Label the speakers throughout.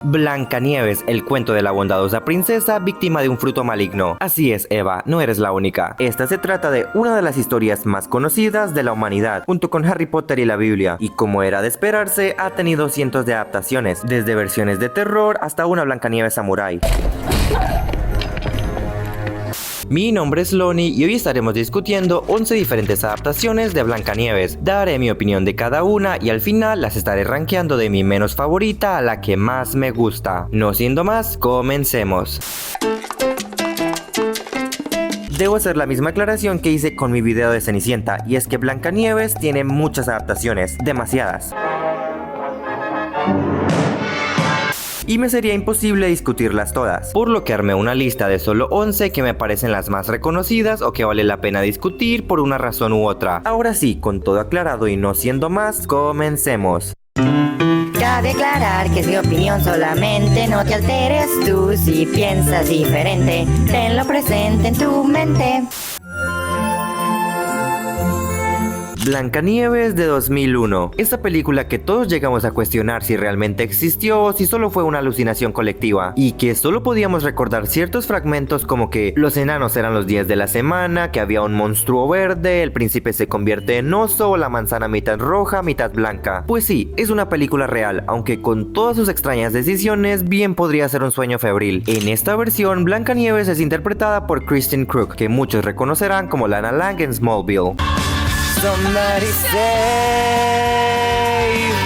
Speaker 1: Blancanieves, el cuento de la bondadosa princesa víctima de un fruto maligno. Así es, Eva, no eres la única. Esta se trata de una de las historias más conocidas de la humanidad, junto con Harry Potter y la Biblia, y como era de esperarse, ha tenido cientos de adaptaciones, desde versiones de terror hasta una Blancanieves samurái. Mi nombre es Lonnie y hoy estaremos discutiendo 11 diferentes adaptaciones de Blancanieves. Daré mi opinión de cada una y al final las estaré rankeando de mi menos favorita a la que más me gusta. No siendo más, comencemos. Debo hacer la misma aclaración que hice con mi video de Cenicienta, y es que Blancanieves tiene muchas adaptaciones, demasiadas. Y me sería imposible discutirlas todas, por lo que armé una lista de solo 11 que me parecen las más reconocidas o que vale la pena discutir por una razón u otra. Ahora sí, con todo aclarado y no siendo más, comencemos.
Speaker 2: Cabe aclarar que es mi opinión solamente, no te alteres tú si piensas diferente, tenlo presente en tu mente.
Speaker 1: Blancanieves de 2001. Esta película que todos llegamos a cuestionar si realmente existió o si solo fue una alucinación colectiva, y que solo podíamos recordar ciertos fragmentos como que los enanos eran los días de la semana, que había un monstruo verde, el príncipe se convierte en oso, la manzana mitad roja, mitad blanca. Pues sí, es una película real, aunque con todas sus extrañas decisiones bien podría ser un sueño febril. En esta versión, Blancanieves es interpretada por Kristin Kreuk, que muchos reconocerán como Lana Lang en Smallville. Somebody save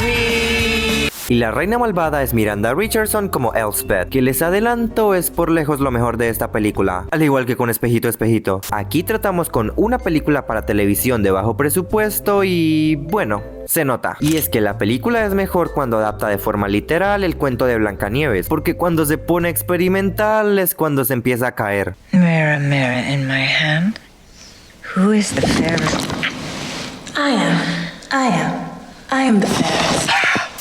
Speaker 1: me. Y la reina malvada es Miranda Richardson como Elspeth, que les adelanto es por lejos lo mejor de esta película, al igual que con Espejito Espejito. Aquí tratamos con una película para televisión de bajo presupuesto y bueno, se nota. Y es que la película es mejor cuando adapta de forma literal el cuento de Blancanieves, porque cuando se pone experimental es cuando se empieza a caer.
Speaker 3: Mirror, mirror in my hand, who is the fairest? I am the fairest.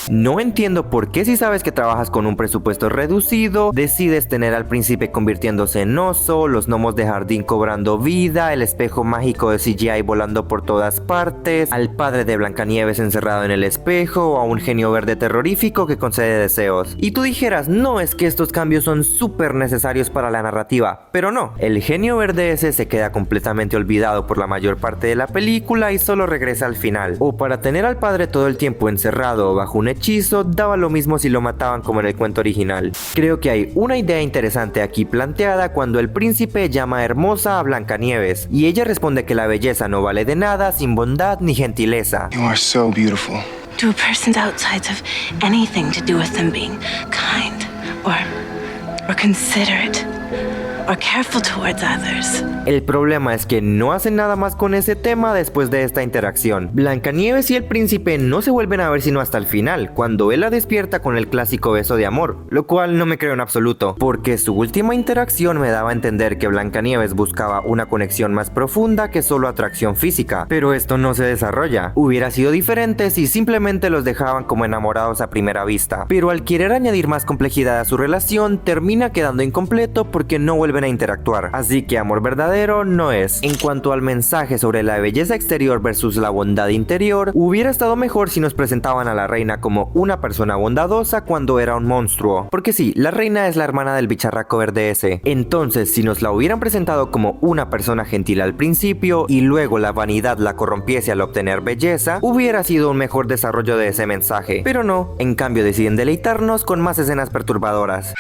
Speaker 1: No entiendo por qué si sabes que trabajas con un presupuesto reducido, decides tener al príncipe convirtiéndose en oso, los gnomos de jardín cobrando vida, el espejo mágico de CGI volando por todas partes, al padre de Blancanieves encerrado en el espejo o a un genio verde terrorífico que concede deseos. Y tú dijeras, no, es que estos cambios son súper necesarios para la narrativa, pero no, el genio verde ese se queda completamente olvidado por la mayor parte de la película y solo regresa al final. O para tener al padre todo el tiempo encerrado bajo un hechizo, daba lo mismo si lo mataban como en el cuento original. Creo que hay una idea interesante aquí planteada cuando el príncipe llama hermosa a Blancanieves y ella responde que la belleza no vale de nada sin bondad ni gentileza.
Speaker 4: You are so beautiful.
Speaker 3: To a person's outsides have anything to do with them being kind or considerate or careful towards others.
Speaker 1: El problema es que no hacen nada más con ese tema después de esta interacción. Blancanieves y el príncipe no se vuelven a ver sino hasta el final, cuando él la despierta con el clásico beso de amor, lo cual no me creo en absoluto, porque su última interacción me daba a entender que Blancanieves buscaba una conexión más profunda que solo atracción física, pero esto no se desarrolla. Hubiera sido diferente si simplemente los dejaban como enamorados a primera vista, pero al querer añadir más complejidad a su relación, termina quedando incompleto porque no vuelven a interactuar, así que amor verdadero no es. En cuanto al mensaje sobre la belleza exterior versus la bondad interior, hubiera estado mejor si nos presentaban a la reina como una persona bondadosa cuando era un monstruo, porque sí, la reina es la hermana del bicharraco verde ese. Entonces, si nos la hubieran presentado como una persona gentil al principio y luego la vanidad la corrompiese al obtener belleza, hubiera sido un mejor desarrollo de ese mensaje, pero no, en cambio deciden deleitarnos con más escenas perturbadoras.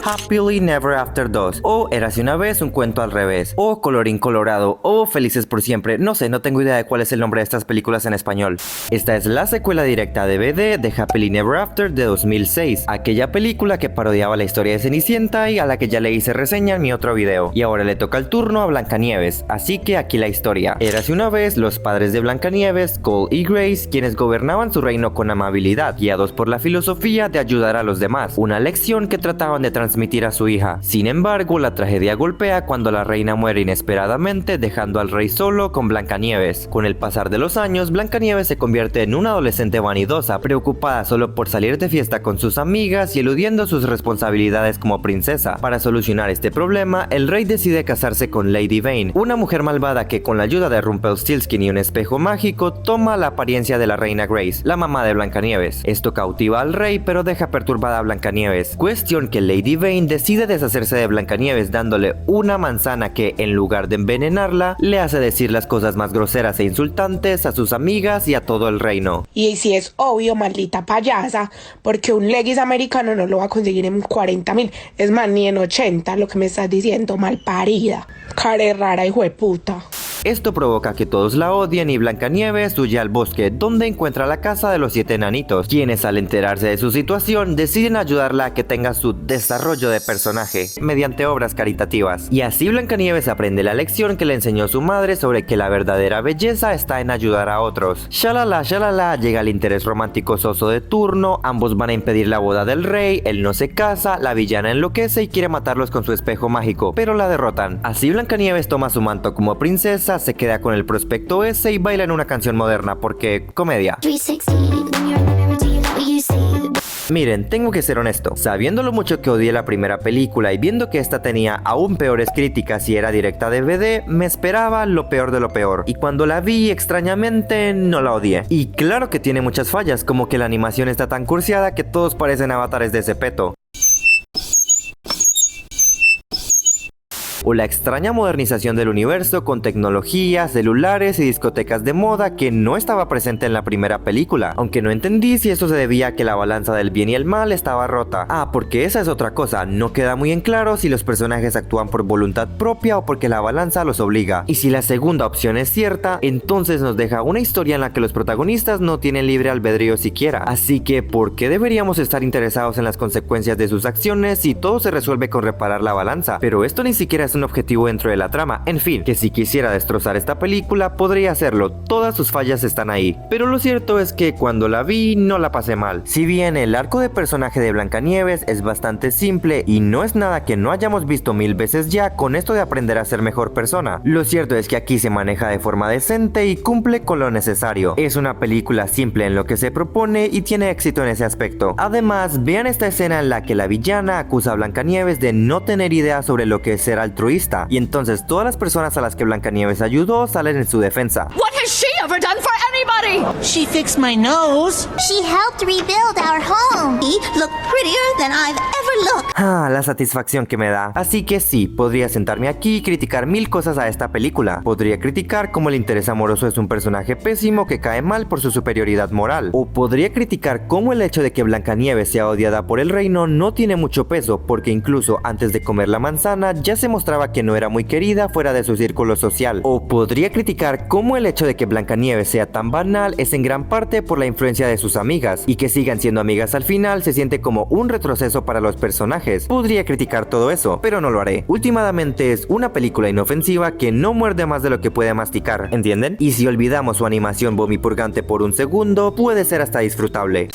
Speaker 1: Happily Never After 2, o Érase una vez un cuento al revés, o Colorín Colorado, o Felices por siempre. No sé, no tengo idea de cuál es el nombre de estas películas en español. Esta es la secuela directa a DVD de Happily Never After de 2006, aquella película que parodiaba la historia de Cenicienta y a la que ya le hice reseña en mi otro video. Y ahora le toca el turno a Blancanieves, así que aquí la historia. Érase una vez los padres de Blancanieves, Cole y Grace, quienes gobernaban su reino con amabilidad, guiados por la filosofía de ayudar a los demás, una lección que trataban de transmitir transmitir a su hija. Sin embargo, la tragedia golpea cuando la reina muere inesperadamente, dejando al rey solo con Blancanieves. Con el pasar de los años, Blancanieves se convierte en una adolescente vanidosa, preocupada solo por salir de fiesta con sus amigas y eludiendo sus responsabilidades como princesa. Para solucionar este problema, el rey decide casarse con Lady Vane, una mujer malvada que con la ayuda de Rumpelstiltskin y un espejo mágico toma la apariencia de la reina Grace, la mamá de Blancanieves. Esto cautiva al rey, pero deja perturbada a Blancanieves. Cuestión que Lady Vane decide deshacerse de Blancanieves dándole una manzana que, en lugar de envenenarla, le hace decir las cosas más groseras e insultantes a sus amigas y a todo el reino.
Speaker 4: Y si es obvio, maldita payasa, porque un leggings americano no lo va a conseguir en 40.000, es más, ni en 80, lo que me estás diciendo, malparida. Care rara, hijo de puta.
Speaker 1: Esto provoca que todos la odien y Blancanieves huye al bosque, donde encuentra la casa de los 7 enanitos, quienes al enterarse de su situación deciden ayudarla a que tenga su desarrollo de personaje mediante obras caritativas. Y así Blancanieves aprende la lección que le enseñó su madre sobre que la verdadera belleza está en ayudar a otros. Shalala, llega el interés romántico soso de turno, ambos van a impedir la boda del rey, él no se casa, la villana enloquece y quiere matarlos con su espejo mágico, pero la derrotan. Así Blancanieves toma su manto como princesa, se queda con el prospecto ese y baila en una canción moderna porque comedia. Miren, tengo que ser honesto, sabiendo lo mucho que odié la primera película y viendo que esta tenía aún peores críticas y era directa a DVD, me esperaba lo peor de lo peor, y cuando la vi extrañamente no la odié. Y claro que tiene muchas fallas, como que la animación está tan cursiada que todos parecen avatares de Zepeto, o la extraña modernización del universo con tecnología, celulares y discotecas de moda que no estaba presente en la primera película, aunque no entendí si eso se debía a que la balanza del bien y el mal estaba rota. Porque esa es otra cosa, no queda muy en claro si los personajes actúan por voluntad propia o porque la balanza los obliga. Y si la segunda opción es cierta, entonces nos deja una historia en la que los protagonistas no tienen libre albedrío siquiera. Así que, ¿por qué deberíamos estar interesados en las consecuencias de sus acciones si todo se resuelve con reparar la balanza? Pero esto ni siquiera es un objetivo dentro de la trama. En fin, que si quisiera destrozar esta película podría hacerlo, todas sus fallas están ahí, pero lo cierto es que cuando la vi no la pasé mal. Si bien el arco de personaje de Blancanieves es bastante simple y no es nada que no hayamos visto 1000 veces ya con esto de aprender a ser mejor persona, lo cierto es que aquí se maneja de forma decente y cumple con lo necesario. Es una película simple en lo que se propone y tiene éxito en ese aspecto. Además, vean esta escena en la que la villana acusa a Blancanieves de no tener idea sobre lo que es ser altruista, y entonces todas las personas a las que Blancanieves ayudó salen en su defensa.
Speaker 5: What has she ever done for anybody?
Speaker 6: She fixed my nose.
Speaker 7: She helped rebuild our home.
Speaker 6: He looked prettier than I've ever looked.
Speaker 1: La satisfacción que me da. Así que sí, podría sentarme aquí y criticar 1000 cosas a esta película. Podría criticar cómo el interés amoroso es un personaje pésimo que cae mal por su superioridad moral. O podría criticar cómo el hecho de que Blancanieves sea odiada por el reino no tiene mucho peso, porque incluso antes de comer la manzana ya se mostraba que no era muy querida fuera de su círculo social. O podría criticar cómo el hecho de que Blancanieves sea tan banal es en gran parte por la influencia de sus amigas, y que sigan siendo amigas al final se siente como un retroceso para los personajes. Podría criticar todo eso, pero no lo haré. Últimamente es una película inofensiva que no muerde más de lo que puede masticar, ¿entienden? Y si olvidamos su animación vomipurgante por un segundo, puede ser hasta disfrutable.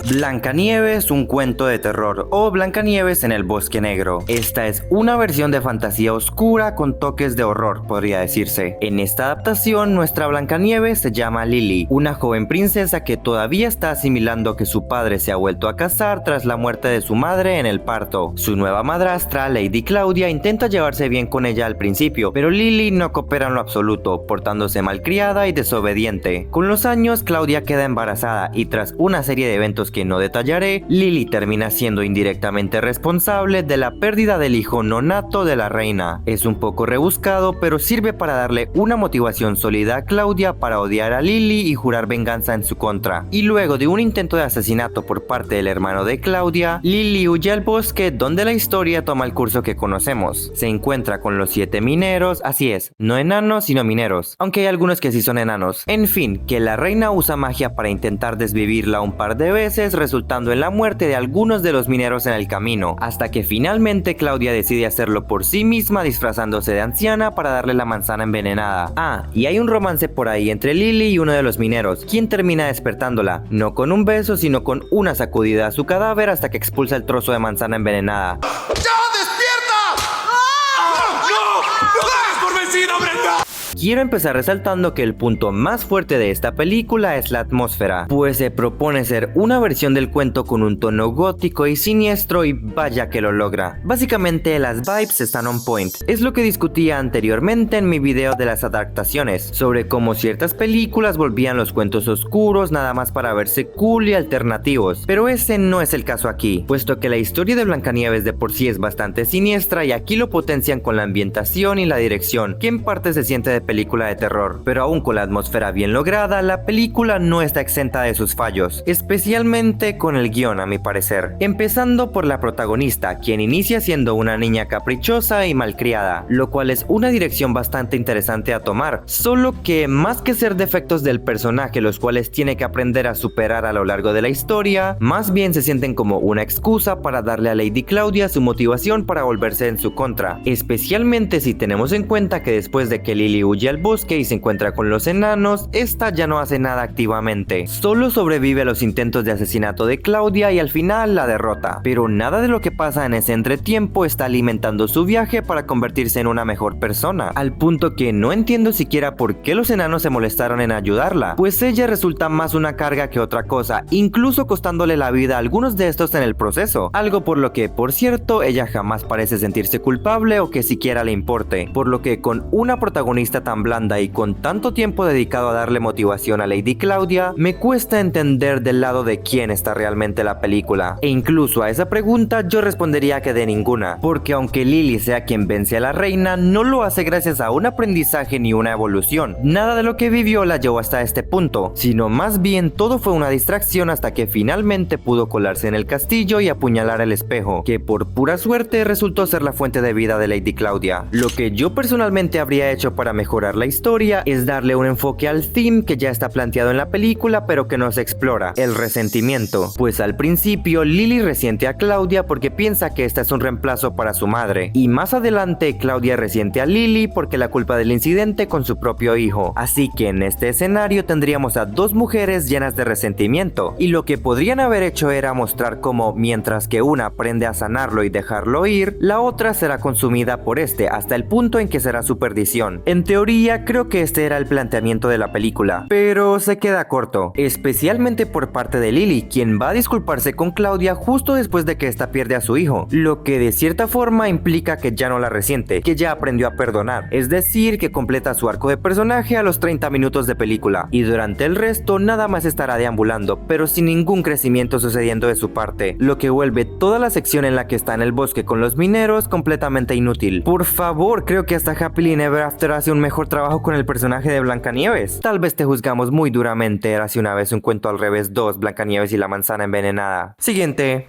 Speaker 1: Blancanieves, un cuento de terror, o Blancanieves en el bosque negro. Esta es una versión de fantasía oscura con toques de horror, podría decirse. En esta adaptación, nuestra Blancanieves se llama Lily, una joven princesa que todavía está asimilando que su padre se ha vuelto a casar tras la muerte de su madre en el parto. Su nueva madrastra, Lady Claudia, intenta llevarse bien con ella al principio, pero Lily no coopera en lo absoluto, portándose malcriada y desobediente. Con los años, Claudia queda embarazada y tras una serie de eventos que no detallaré, Lily termina siendo indirectamente responsable de la pérdida del hijo no nato de la reina. Es un poco rebuscado, pero sirve para darle una motivación sólida a Claudia para odiar a Lily y jurar venganza en su contra. Y luego de un intento de asesinato por parte del hermano de Claudia, Lily huye al bosque, donde la historia toma el curso que conocemos. Se encuentra con los 7 mineros, así es, no enanos sino mineros, aunque hay algunos que sí son enanos. En fin, que la reina usa magia para intentar desvivirla un par de veces vez resultando en la muerte de algunos de los mineros en el camino, hasta que finalmente Claudia decide hacerlo por sí misma disfrazándose de anciana para darle la manzana envenenada. Ah, y hay un romance por ahí entre Lily y uno de los mineros, quien termina despertándola, no con un beso sino con una sacudida a su cadáver hasta que expulsa el trozo de manzana envenenada.
Speaker 8: ¡Ya, despierta! ¡Ah! ¡No! ¡No dejes por vencido, Brenda!
Speaker 1: Quiero empezar resaltando que el punto más fuerte de esta película es la atmósfera, pues se propone ser una versión del cuento con un tono gótico y siniestro y vaya que lo logra. Básicamente las vibes están on point. Es lo que discutía anteriormente en mi video de las adaptaciones, sobre cómo ciertas películas volvían los cuentos oscuros nada más para verse cool y alternativos, pero ese no es el caso aquí, puesto que la historia de Blancanieves de por sí es bastante siniestra y aquí lo potencian con la ambientación y la dirección, que en parte se siente de película de terror, pero aún con la atmósfera bien lograda, la película no está exenta de sus fallos, especialmente con el guión a mi parecer. Empezando por la protagonista, quien inicia siendo una niña caprichosa y malcriada, lo cual es una dirección bastante interesante a tomar, solo que más que ser defectos del personaje los cuales tiene que aprender a superar a lo largo de la historia, más bien se sienten como una excusa para darle a Lady Claudia su motivación para volverse en su contra, especialmente si tenemos en cuenta que después de que Lily huye al bosque y se encuentra con los enanos, esta ya no hace nada activamente, solo sobrevive a los intentos de asesinato de Claudia y al final la derrota, pero nada de lo que pasa en ese entretiempo está alimentando su viaje para convertirse en una mejor persona, al punto que no entiendo siquiera por qué los enanos se molestaron en ayudarla, pues ella resulta más una carga que otra cosa, incluso costándole la vida a algunos de estos en el proceso, algo por lo que, por cierto, ella jamás parece sentirse culpable o que siquiera le importe, por lo que con una protagonista tan blanda y con tanto tiempo dedicado a darle motivación a Lady Claudia, me cuesta entender del lado de quién está realmente la película. E incluso a esa pregunta yo respondería que de ninguna, porque aunque Lily sea quien vence a la reina, no lo hace gracias a un aprendizaje ni una evolución. Nada de lo que vivió la llevó hasta este punto, sino más bien todo fue una distracción hasta que finalmente pudo colarse en el castillo y apuñalar el espejo, que por pura suerte resultó ser la fuente de vida de Lady Claudia. Lo que yo personalmente habría hecho para mejorar la historia es darle un enfoque al theme que ya está planteado en la película pero que no se explora, el resentimiento, pues al principio Lily resiente a Claudia porque piensa que esta es un reemplazo para su madre, y más adelante Claudia resiente a Lily porque la culpa del incidente con su propio hijo, así que en este escenario tendríamos a dos mujeres llenas de resentimiento, y lo que podrían haber hecho era mostrar cómo mientras que una aprende a sanarlo y dejarlo ir, la otra será consumida por este hasta el punto en que será su perdición. En teoría creo que este era el planteamiento de la película, pero se queda corto, especialmente por parte de Lily, quien va a disculparse con Claudia justo después de que ésta pierde a su hijo, lo que de cierta forma implica que ya no la resiente, que ya aprendió a perdonar, es decir, que completa su arco de personaje a los 30 minutos de película, y durante el resto nada más estará deambulando, pero sin ningún crecimiento sucediendo de su parte, lo que vuelve toda la sección en la que está en el bosque con los mineros completamente inútil. Por favor, creo que hasta Happily Ever After hace un mejor trabajo con el personaje de Blancanieves. Tal vez te juzgamos muy duramente, Érase una vez un cuento al revés 2, Blancanieves y la manzana envenenada. Siguiente.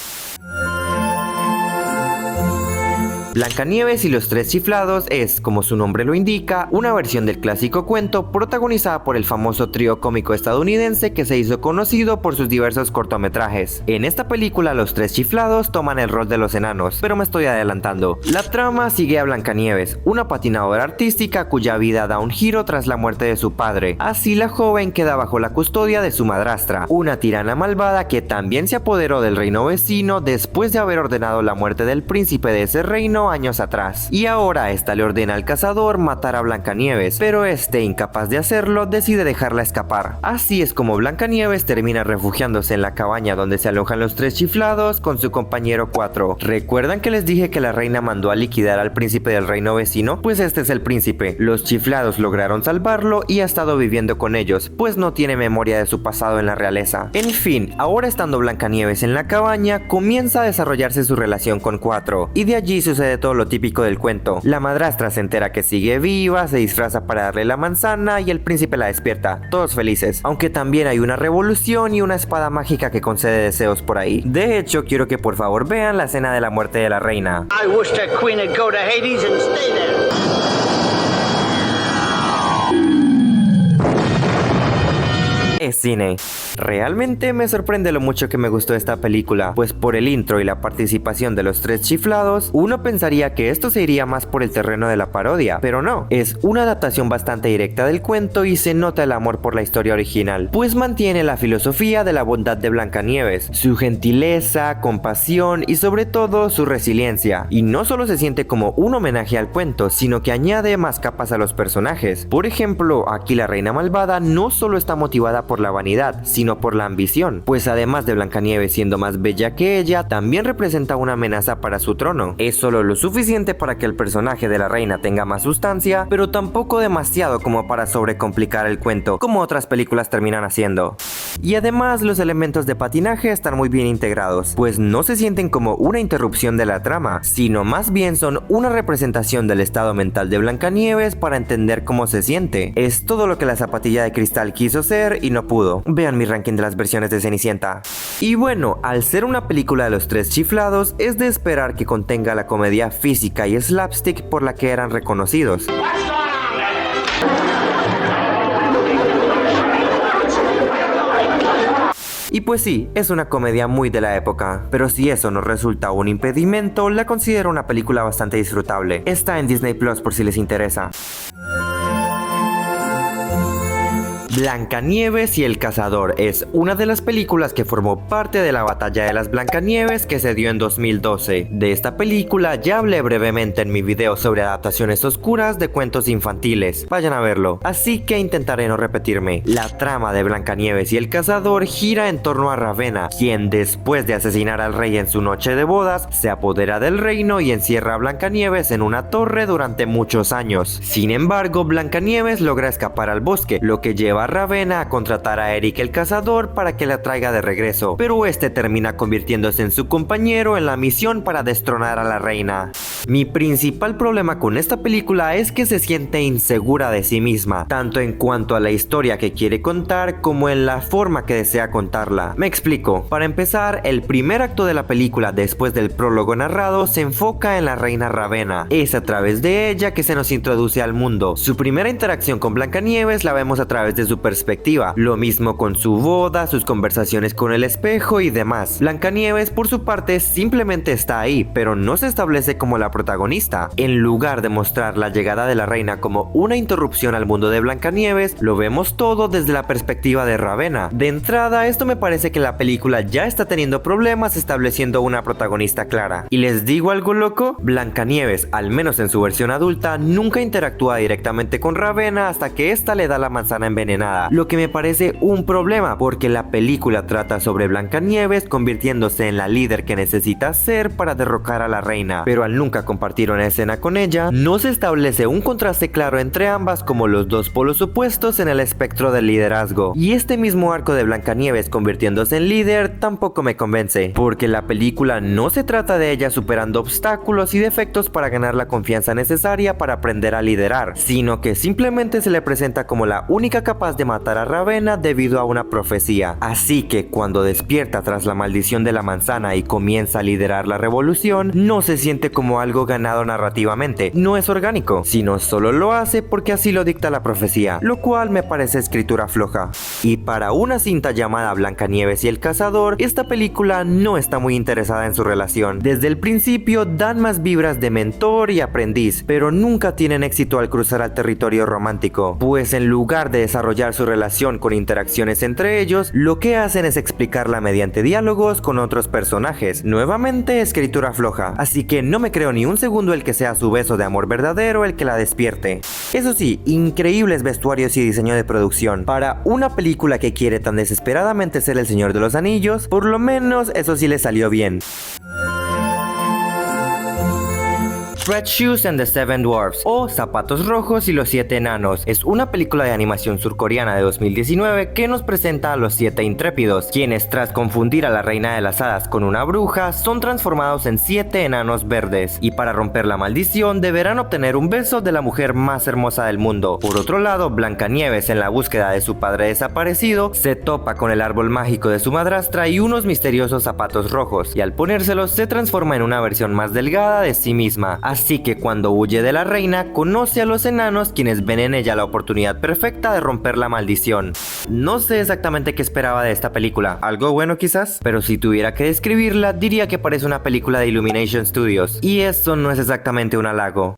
Speaker 1: Blancanieves y los tres chiflados es, como su nombre lo indica, una versión del clásico cuento protagonizada por el famoso trío cómico estadounidense que se hizo conocido por sus diversos cortometrajes. En esta película los tres chiflados toman el rol de los enanos, pero me estoy adelantando. La trama sigue a Blancanieves, una patinadora artística cuya vida da un giro tras la muerte de su padre. Así la joven queda bajo la custodia de su madrastra, una tirana malvada que también se apoderó del reino vecino después de haber ordenado la muerte del príncipe de ese reino años atrás, y ahora esta le ordena al cazador matar a Blancanieves, pero este, incapaz de hacerlo, decide dejarla escapar. Así es como Blancanieves termina refugiándose en la cabaña donde se alojan los tres chiflados con su compañero 4. ¿Recuerdan que les dije que la reina mandó a liquidar al príncipe del reino vecino? Pues este es el príncipe. Los chiflados lograron salvarlo y ha estado viviendo con ellos, pues no tiene memoria de su pasado en la realeza. En fin, ahora estando Blancanieves en la cabaña, comienza a desarrollarse su relación con 4, y de allí sucede todo lo típico del cuento. La madrastra se entera que sigue viva, se disfraza para darle la manzana y el príncipe la despierta, todos felices, aunque también hay una revolución y una espada mágica que concede deseos por ahí. De hecho, quiero que por favor vean la escena de la muerte de la reina.
Speaker 9: I wish the queen would go to Hades and stay there.
Speaker 1: Es cine. Realmente me sorprende lo mucho que me gustó esta película, pues por el intro y la participación de los tres chiflados, uno pensaría que esto se iría más por el terreno de la parodia, pero no, es una adaptación bastante directa del cuento y se nota el amor por la historia original, pues mantiene la filosofía de la bondad de Blancanieves, su gentileza, compasión y sobre todo su resiliencia, y no solo se siente como un homenaje al cuento, sino que añade más capas a los personajes. Por ejemplo, aquí la reina malvada no solo está motivada por la vanidad, sino por la ambición, pues además de Blancanieves siendo más bella que ella, también representa una amenaza para su trono. Es solo lo suficiente para que el personaje de la reina tenga más sustancia, pero tampoco demasiado como para sobrecomplicar el cuento, como otras películas terminan haciendo. Y además los elementos de patinaje están muy bien integrados, pues no se sienten como una interrupción de la trama, sino más bien son una representación del estado mental de Blancanieves para entender cómo se siente. Es todo lo que la zapatilla de cristal quiso ser y no pudo. Vean mi ranking de las versiones de Cenicienta. Y bueno, al ser una película de los tres chiflados, es de esperar que contenga la comedia física y slapstick por la que eran reconocidos. Y pues sí, es una comedia muy de la época, pero si eso no resulta un impedimento, la considero una película bastante disfrutable. Está en Disney Plus por si les interesa. Blancanieves y el Cazador es una de las películas que formó parte de la batalla de las Blancanieves que se dio en 2012. De esta película ya hablé brevemente en mi video sobre adaptaciones oscuras de cuentos infantiles, vayan a verlo, así que intentaré no repetirme. La trama de Blancanieves y el Cazador gira en torno a Ravenna, quien después de asesinar al rey en su noche de bodas, se apodera del reino y encierra a Blancanieves en una torre durante muchos años. Sin embargo, Blancanieves logra escapar al bosque, lo que lleva a Ravenna a contratar a Eric el Cazador para que la traiga de regreso, pero este termina convirtiéndose en su compañero en la misión para destronar a la reina. Mi principal problema con esta película es que se siente insegura de sí misma, tanto en cuanto a la historia que quiere contar como en la forma que desea contarla. Me explico. Para empezar, el primer acto de la película después del prólogo narrado se enfoca en la reina Ravenna. Es a través de ella que se nos introduce al mundo. Su primera interacción con Blancanieves la vemos a través de su perspectiva, lo mismo con su boda, sus conversaciones con el espejo y demás. Blancanieves por su parte simplemente está ahí, pero no se establece como la protagonista. En lugar de mostrar la llegada de la reina como una interrupción al mundo de Blancanieves, lo vemos todo desde la perspectiva de Ravenna. De entrada, esto me parece que la película ya está teniendo problemas estableciendo una protagonista clara. Y les digo algo loco, Blancanieves, al menos en su versión adulta, nunca interactúa directamente con Ravenna hasta que ésta le da la manzana envenenada, lo que me parece un problema porque la película trata sobre Blancanieves convirtiéndose en la líder que necesita ser para derrocar a la reina, pero al nunca compartir una escena con ella, no se establece un contraste claro entre ambas como los dos polos opuestos en el espectro del liderazgo. Y este mismo arco de Blancanieves convirtiéndose en líder tampoco me convence, porque la película no se trata de ella superando obstáculos y defectos para ganar la confianza necesaria para aprender a liderar, sino que simplemente se le presenta como la única capaz de matar a Ravenna debido a una profecía. Así que cuando despierta tras la maldición de la manzana y comienza a liderar la revolución, no se siente como algo ganado narrativamente, no es orgánico, sino solo lo hace porque así lo dicta la profecía, lo cual me parece escritura floja. Y para una cinta llamada Blancanieves y el Cazador, esta película no está muy interesada en su relación. Desde el principio dan más vibras de mentor y aprendiz, pero nunca tienen éxito al cruzar al territorio romántico, pues en lugar de desarrollar su relación con interacciones entre ellos, lo que hacen es explicarla mediante diálogos con otros personajes. Nuevamente escritura floja, así que no me creo ni un segundo el que sea su beso de amor verdadero el que la despierte. Eso sí, increíbles vestuarios y diseño de producción. Para una película que quiere tan desesperadamente ser El Señor de los Anillos, por lo menos eso sí le salió bien. Red Shoes and the Seven Dwarfs, o Zapatos Rojos y los Siete Enanos, es una película de animación surcoreana de 2019 que nos presenta a los 7 intrépidos, quienes tras confundir a la reina de las hadas con una bruja, son transformados en 7 enanos verdes, y para romper la maldición deberán obtener un beso de la mujer más hermosa del mundo. Por otro lado, Blancanieves, en la búsqueda de su padre desaparecido, se topa con el árbol mágico de su madrastra y unos misteriosos zapatos rojos, y al ponérselos se transforma en una versión más delgada de sí misma. Así que cuando huye de la reina, conoce a los enanos, quienes ven en ella la oportunidad perfecta de romper la maldición. No sé exactamente qué esperaba de esta película, algo bueno quizás, pero si tuviera que describirla, diría que parece una película de Illumination Studios, y eso no es exactamente un halago.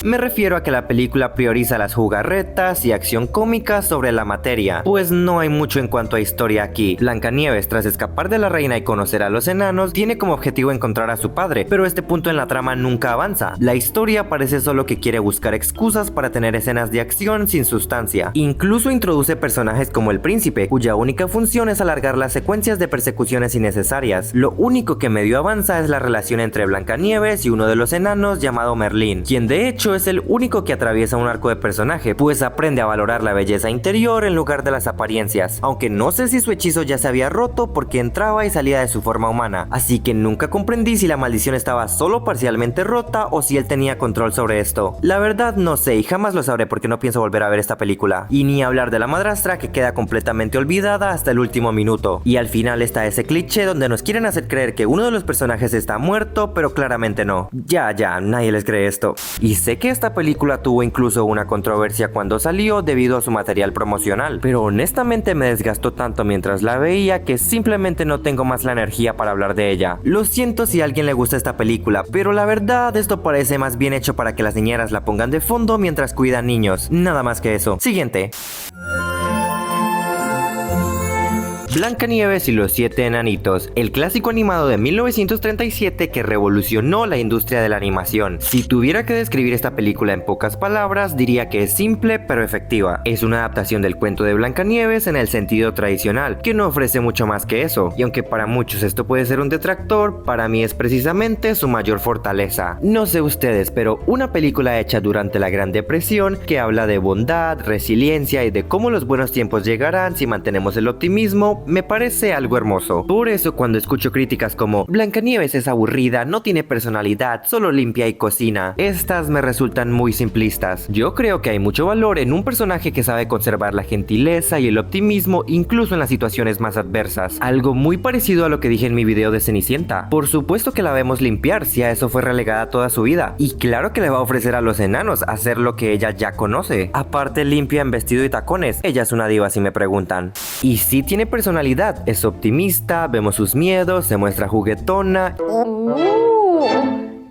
Speaker 1: Me refiero a que la película prioriza las jugarretas y acción cómica sobre la materia, pues no hay mucho en cuanto a historia aquí. Blancanieves, tras escapar de la reina y conocer a los enanos, tiene como objetivo encontrar a su padre, pero este punto en la trama nunca avanza. La historia parece solo que quiere buscar excusas para tener escenas de acción sin sustancia. Incluso introduce personajes como el príncipe, cuya única función es alargar las secuencias de persecuciones innecesarias. Lo único que medio avanza es la relación entre Blancanieves y uno de los enanos llamado Merlín, quien de hecho es el único que atraviesa un arco de personaje, pues aprende a valorar la belleza interior en lugar de las apariencias, aunque no sé si su hechizo ya se había roto porque entraba y salía de su forma humana, así que nunca comprendí si la maldición estaba solo parcialmente rota o si él tenía control sobre esto. La verdad no sé y jamás lo sabré porque no pienso volver a ver esta película, y ni hablar de la madrastra que queda completamente olvidada hasta el último minuto, y al final está ese cliché donde nos quieren hacer creer que uno de los personajes está muerto, pero claramente no. Ya, nadie les cree esto. Y sé que esta película tuvo incluso una controversia cuando salió debido a su material promocional, pero honestamente me desgastó tanto mientras la veía que simplemente no tengo más la energía para hablar de ella. Lo siento si a alguien le gusta esta película, pero la verdad esto parece más bien hecho para que las niñeras la pongan de fondo mientras cuidan niños, nada más que eso. Siguiente. Blancanieves y los 7 enanitos, el clásico animado de 1937 que revolucionó la industria de la animación. Si tuviera que describir esta película en pocas palabras, diría que es simple pero efectiva. Es una adaptación del cuento de Blancanieves en el sentido tradicional, que no ofrece mucho más que eso, y aunque para muchos esto puede ser un detractor, para mí es precisamente su mayor fortaleza. No sé ustedes, pero una película hecha durante la Gran Depresión, que habla de bondad, resiliencia y de cómo los buenos tiempos llegarán si mantenemos el optimismo, me parece algo hermoso. Por eso cuando escucho críticas como Blancanieves es aburrida, no tiene personalidad, solo limpia y cocina, estas me resultan muy simplistas. Yo creo que hay mucho valor en un personaje que sabe conservar la gentileza y el optimismo incluso en las situaciones más adversas. Algo muy parecido a lo que dije en mi video de Cenicienta. Por supuesto que la vemos limpiar si a eso fue relegada toda su vida. Y claro que le va a ofrecer a los enanos hacer lo que ella ya conoce. Aparte limpia en vestido y tacones. Ella es una diva si me preguntan. Y sí tiene personalidad, es optimista, vemos sus miedos, se muestra juguetona.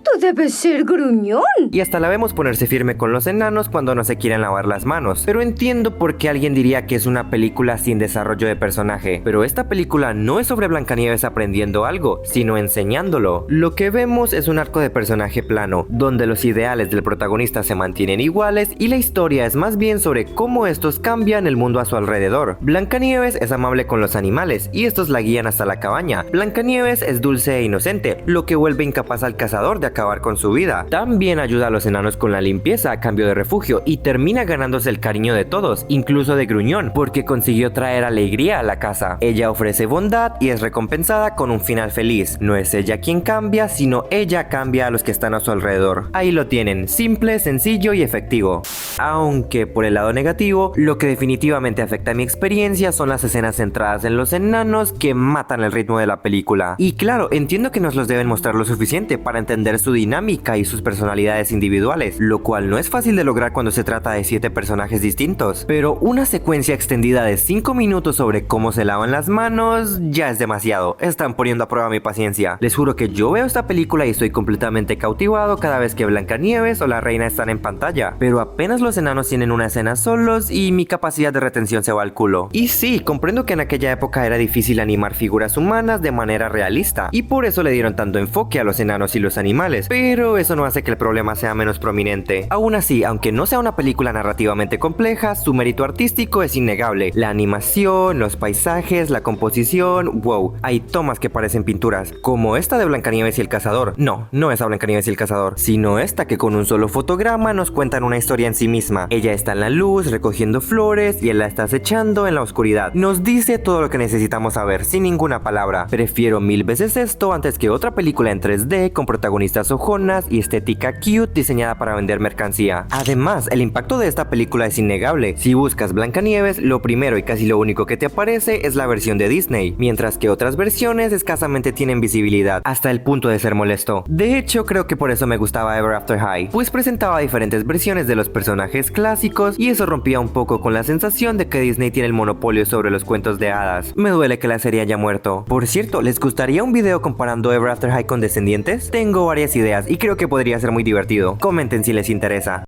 Speaker 5: Tú debes ser gruñón.
Speaker 1: Y hasta la vemos ponerse firme con los enanos cuando no se quieren lavar las manos. Pero entiendo por qué alguien diría que es una película sin desarrollo de personaje. Pero esta película no es sobre Blancanieves aprendiendo algo, sino enseñándolo. Lo que vemos es un arco de personaje plano, donde los ideales del protagonista se mantienen iguales y la historia es más bien sobre cómo estos cambian el mundo a su alrededor. Blancanieves es amable con los animales y estos la guían hasta la cabaña. Blancanieves es dulce e inocente, lo que vuelve incapaz al cazador de acabar con su vida. También ayuda a los enanos con la limpieza a cambio de refugio y termina ganándose el cariño de todos, incluso de Gruñón, porque consiguió traer alegría a la casa. Ella ofrece bondad y es recompensada con un final feliz. No es ella quien cambia, sino ella cambia a los que están a su alrededor. Ahí lo tienen, simple, sencillo y efectivo. Aunque por el lado negativo, lo que definitivamente afecta a mi experiencia son las escenas centradas en los enanos que matan el ritmo de la película. Y claro, entiendo que nos los deben mostrar lo suficiente para entender su dinámica y sus personalidades individuales, lo cual no es fácil de lograr cuando se trata de 7 personajes distintos, pero una secuencia extendida de 5 minutos sobre cómo se lavan las manos ya es demasiado. Están poniendo a prueba mi paciencia. Les juro que yo veo esta película y estoy completamente cautivado cada vez que Blancanieves o la reina están en pantalla, pero apenas los enanos tienen una escena solos y mi capacidad de retención se va al culo. Y sí, comprendo que en aquella época era difícil animar figuras humanas de manera realista, y por eso le dieron tanto enfoque a los enanos y los animales, pero eso no hace que el problema sea menos prominente. Aún así, aunque no sea una película narrativamente compleja, su mérito artístico es innegable. La animación, los paisajes, la composición, wow, hay tomas que parecen pinturas, como esta de Blancanieves y el cazador. No es a Blancanieves y el cazador, sino esta que con un solo fotograma nos cuentan una historia en sí misma. Ella está en la luz recogiendo flores y él la está acechando en la oscuridad. Nos dice todo lo que necesitamos saber sin ninguna palabra. Prefiero 1000 veces esto antes que otra película en 3D con protagonistas princesas ojonas y estética cute diseñada para vender mercancía. Además, el impacto de esta película es innegable. Si buscas Blancanieves, lo primero y casi lo único que te aparece es la versión de Disney, mientras que otras versiones escasamente tienen visibilidad, hasta el punto de ser molesto. De hecho, creo que por eso me gustaba Ever After High, pues presentaba diferentes versiones de los personajes clásicos y eso rompía un poco con la sensación de que Disney tiene el monopolio sobre los cuentos de hadas. Me duele que la serie haya muerto. Por cierto, ¿les gustaría un video comparando Ever After High con Descendientes? Tengo varias ideas y creo que podría ser muy divertido. Comenten si les interesa.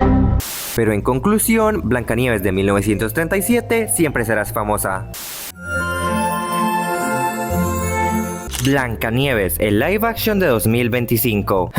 Speaker 1: Pero en conclusión, Blancanieves de 1937 siempre serás famosa. Blancanieves, el live action de 2025.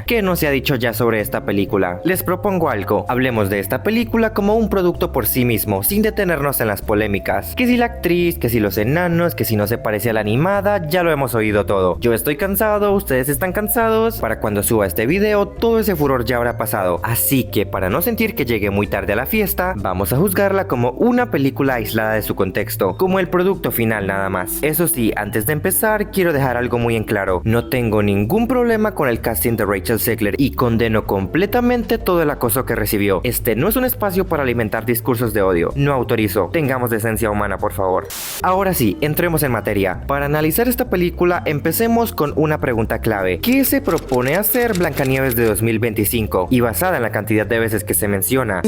Speaker 1: ¿Qué no se ha dicho ya sobre esta película? Les propongo algo. Hablemos de esta película como un producto por sí mismo, sin detenernos en las polémicas. Que si la actriz, que si los enanos, que si no se parece a la animada, ya lo hemos oído todo. Yo estoy cansado, ustedes están cansados. Para cuando suba este video, todo ese furor ya habrá pasado. Así que para no sentir que llegué muy tarde a la fiesta, vamos a juzgarla como una película aislada de su contexto, como el producto final nada más. Eso sí, antes de empezar, quiero dejar algo muy en claro. No tengo ningún problema con el casting de Rachel Zegler y condeno completamente todo el acoso que recibió. Este no es un espacio para alimentar discursos de odio. No autorizo. Tengamos decencia humana, por favor. Ahora sí, entremos en materia. Para analizar esta película, empecemos con una pregunta clave. ¿Qué se propone hacer Blancanieves de 2025? Y basada en la cantidad de veces que se menciona.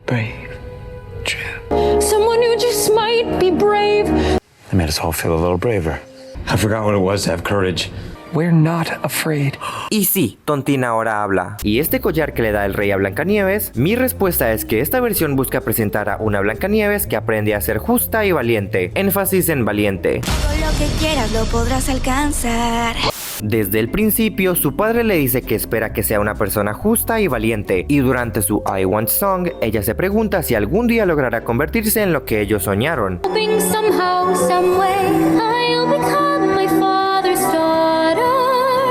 Speaker 10: Brave. True. Someone who just might be brave. They made us all feel a little braver.
Speaker 8: I forgot what it was to have courage.
Speaker 10: We're not afraid.
Speaker 1: Y sí, Tontina ahora habla. ¿Y este collar que le da el rey a Blancanieves? Mi respuesta es que esta versión busca presentar a una Blancanieves que aprende a ser justa y valiente. Énfasis en valiente.
Speaker 7: Todo lo que quieras lo podrás alcanzar.
Speaker 1: Desde el principio, su padre le dice que espera que sea una persona justa y valiente, y durante su I Want Song, ella se pregunta si algún día logrará convertirse en lo que ellos soñaron.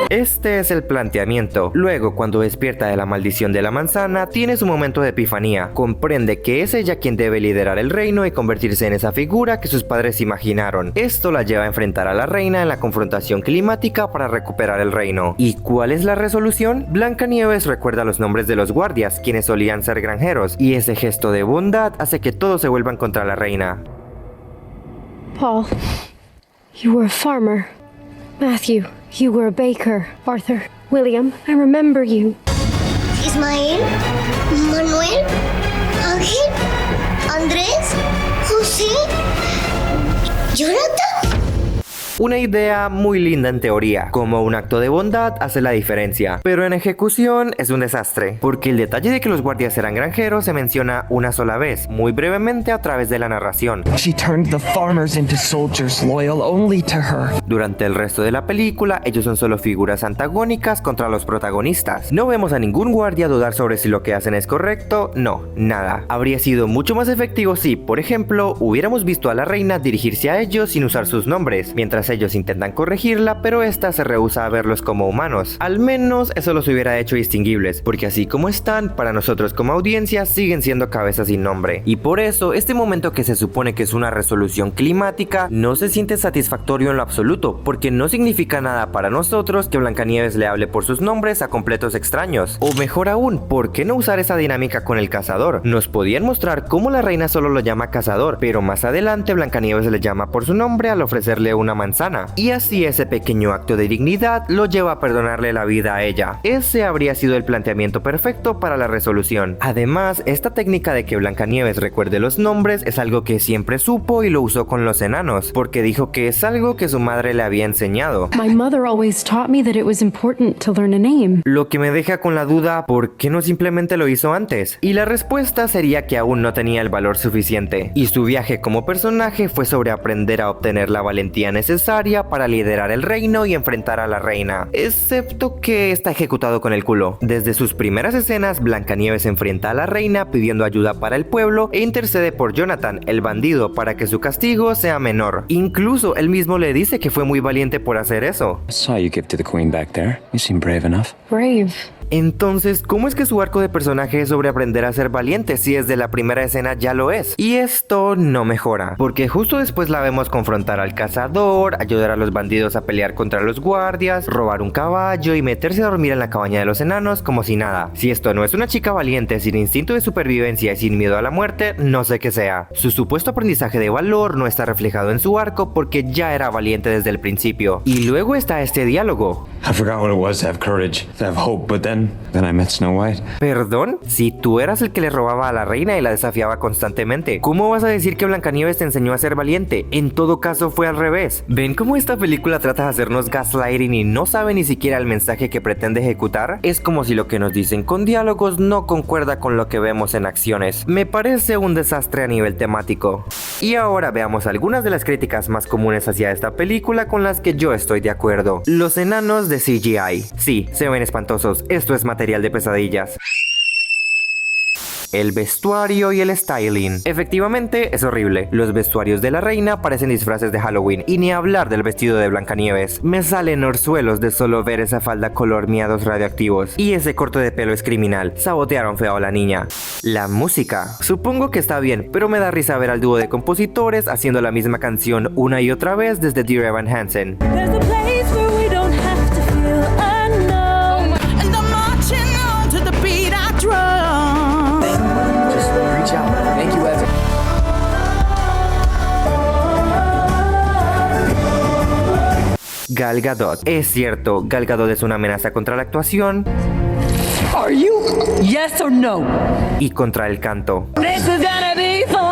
Speaker 1: Este es el planteamiento. Luego, cuando despierta de la maldición de la manzana, tiene su momento de epifanía. Comprende que es ella quien debe liderar el reino y convertirse en esa figura que sus padres imaginaron. Esto la lleva a enfrentar a la reina en la confrontación climática para recuperar el reino. ¿Y cuál es la resolución? Blancanieves recuerda los nombres de los guardias, quienes solían ser granjeros, y ese gesto de bondad hace que todos se vuelvan contra la reina.
Speaker 11: Paul, you were a farmer. Matthew, you were a baker. Arthur, William, I remember you.
Speaker 7: Ismael, Manuel, Ángel, Andrés, José, Jonathan.
Speaker 1: Una idea muy linda en teoría, como un acto de bondad hace la diferencia, pero en ejecución es un desastre, porque el detalle de que los guardias eran granjeros se menciona una sola vez, muy brevemente a través de la narración.
Speaker 10: She turned the farmers into soldiers loyal only to her.
Speaker 1: Durante el resto de la película, ellos son solo figuras antagónicas contra los protagonistas. No vemos a ningún guardia dudar sobre si lo que hacen es correcto, no, nada. Habría sido mucho más efectivo si, por ejemplo, hubiéramos visto a la reina dirigirse a ellos sin usar sus nombres, mientras ellos intentan corregirla, pero esta se rehúsa a verlos como humanos. Al menos eso los hubiera hecho distinguibles, porque así como están, para nosotros como audiencia siguen siendo cabezas sin nombre. Y por eso, este momento que se supone que es una resolución climática, no se siente satisfactorio en lo absoluto, porque no significa nada para nosotros que Blancanieves le hable por sus nombres a completos extraños. O mejor aún, ¿por qué no usar esa dinámica con el cazador? Nos podían mostrar cómo la reina solo lo llama cazador, pero más adelante Blancanieves le llama por su nombre al ofrecerle una manzana. Y así ese pequeño acto de dignidad lo lleva a perdonarle la vida a ella. Ese habría sido el planteamiento perfecto para la resolución. Además, esta técnica de que Blancanieves recuerde los nombres es algo que siempre supo y lo usó con los enanos, porque dijo que es algo que su madre le había enseñado.
Speaker 11: My mother always taught me that it was important to learn a name.
Speaker 1: Lo que me deja con la duda, ¿por qué no simplemente lo hizo antes? Y la respuesta sería que aún no tenía el valor suficiente. Y su viaje como personaje fue sobre aprender a obtener la valentía necesaria para liderar el reino y enfrentar a la reina, excepto que está ejecutado con el culo. Desde sus primeras escenas, Blancanieves enfrenta a la reina pidiendo ayuda para el pueblo e intercede por Jonathan, el bandido, para que su castigo sea menor. Incluso él mismo le dice que fue muy valiente por hacer eso.
Speaker 10: I saw you give to the queen back there. You seem brave enough.
Speaker 11: Brave.
Speaker 1: Entonces, ¿cómo es que su arco de personaje es sobre aprender a ser valiente si desde la primera escena ya lo es? Y esto no mejora, porque justo después la vemos confrontar al cazador, ayudar a los bandidos a pelear contra los guardias, robar un caballo y meterse a dormir en la cabaña de los enanos como si nada. Si esto no es una chica valiente sin instinto de supervivencia y sin miedo a la muerte, no sé qué sea. Su supuesto aprendizaje de valor no está reflejado en su arco porque ya era valiente desde el principio. Y luego está este diálogo.
Speaker 10: I forgot what it was to have courage, to have hope, but then I met Snow White.
Speaker 1: ¿Perdón? Si tú eras el que le robaba a la reina y la desafiaba constantemente, ¿cómo vas a decir que Blancanieves te enseñó a ser valiente? En todo caso fue al revés. ¿Ven cómo esta película trata de hacernos gaslighting y no sabe ni siquiera el mensaje que pretende ejecutar? Es como si lo que nos dicen con diálogos no concuerda con lo que vemos en acciones. Me parece un desastre a nivel temático. Y ahora veamos algunas de las críticas más comunes hacia esta película con las que yo estoy de acuerdo. Los enanos de CGI. Sí, se ven espantosos. Esto es material de pesadillas. El vestuario y el styling. Efectivamente, es horrible. Los vestuarios de la reina parecen disfraces de Halloween. Y ni hablar del vestido de Blancanieves. Me salen orzuelos de solo ver esa falda color miados radioactivos. Y ese corte de pelo es criminal. Sabotearon feo a la niña. La música. Supongo que está bien, pero me da risa ver al dúo de compositores haciendo la misma canción una y otra vez desde Dear Evan Hansen. Gal Gadot. Es cierto, Gal Gadot es una amenaza contra la actuación.
Speaker 5: Are you? Yes or no?
Speaker 1: Y contra el canto.
Speaker 5: This is gonna be fun.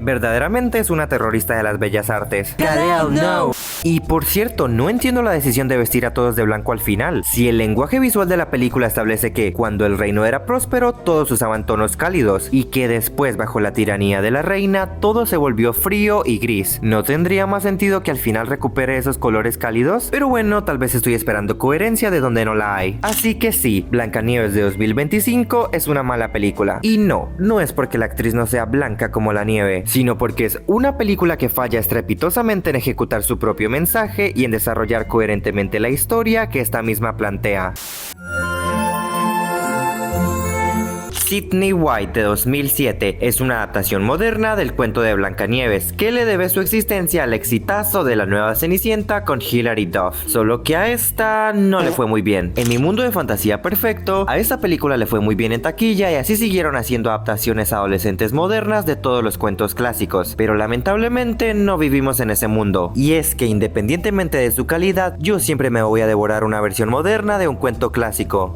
Speaker 1: Verdaderamente es una terrorista de las bellas artes. Gal, no. Y por cierto, no entiendo la decisión de vestir a todos de blanco al final. Si el lenguaje visual de la película establece que cuando el reino era próspero todos usaban tonos cálidos y que después bajo la tiranía de la reina todo se volvió frío y gris, ¿no tendría más sentido que al final recupere esos colores cálidos? Pero bueno, tal vez estoy esperando coherencia de donde no la hay. Así que sí, Blancanieves de 2025 es una mala película. Y no es porque la actriz no sea blanca como la nieve, sino porque es una película que falla estrepitosamente en ejecutar su propio mensaje y en desarrollar coherentemente la historia que esta misma plantea. Sydney White de 2007 es una adaptación moderna del cuento de Blancanieves que le debe su existencia al exitazo de la nueva Cenicienta con Hilary Duff, solo que a esta no le fue muy bien. En mi mundo de fantasía perfecto, a esta película le fue muy bien en taquilla y así siguieron haciendo adaptaciones adolescentes modernas de todos los cuentos clásicos, pero lamentablemente no vivimos en ese mundo, y es que independientemente de su calidad, yo siempre me voy a devorar una versión moderna de un cuento clásico.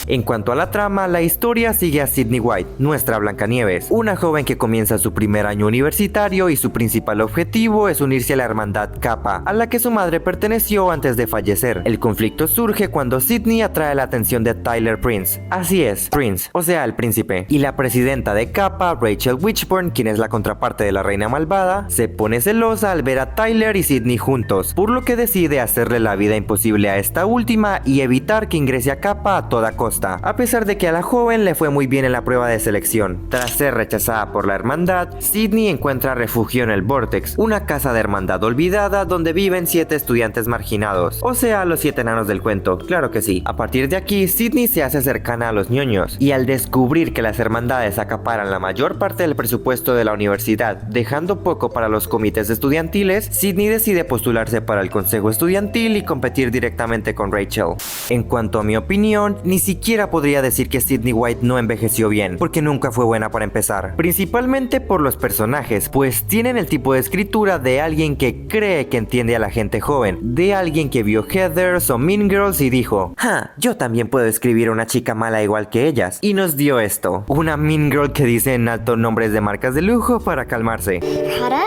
Speaker 1: En cuanto a la trama, la historia sigue a Sydney White, nuestra Blancanieves, una joven que comienza su primer año universitario y su principal objetivo es unirse a la hermandad Kappa, a la que su madre perteneció antes de fallecer. El conflicto surge cuando Sydney atrae la atención de Tyler Prince, así es, Prince, o sea, el príncipe, y la presidenta de Kappa, Rachel Wishburn, quien es la contraparte de la reina malvada, se pone celosa al ver a Tyler y Sydney juntos, por lo que decide hacerle la vida imposible a esta última y evitar que ingrese a Kappa a toda costa. A pesar de que a la joven le fue muy bien en la prueba de selección. Tras ser rechazada por la hermandad, Sydney encuentra refugio en el Vortex, una casa de hermandad olvidada donde viven 7 estudiantes marginados, o sea, los 7 enanos del cuento, claro que sí. A partir de aquí, Sydney se hace cercana a los ñoños, y al descubrir que las hermandades acaparan la mayor parte del presupuesto de la universidad, dejando poco para los comités estudiantiles, Sydney decide postularse para el consejo estudiantil y competir directamente con Rachel. En cuanto a mi opinión, ni siquiera podría decir que Sydney White no envejeció bien, porque nunca fue buena para empezar. Principalmente por los personajes, pues tienen el tipo de escritura de alguien que cree que entiende a la gente joven, de alguien que vio Heathers o Mean Girls y dijo, yo también puedo escribir a una chica mala igual que ellas, y nos dio esto, una Mean Girl que dice en alto nombres de marcas de lujo para calmarse.
Speaker 7: Prada,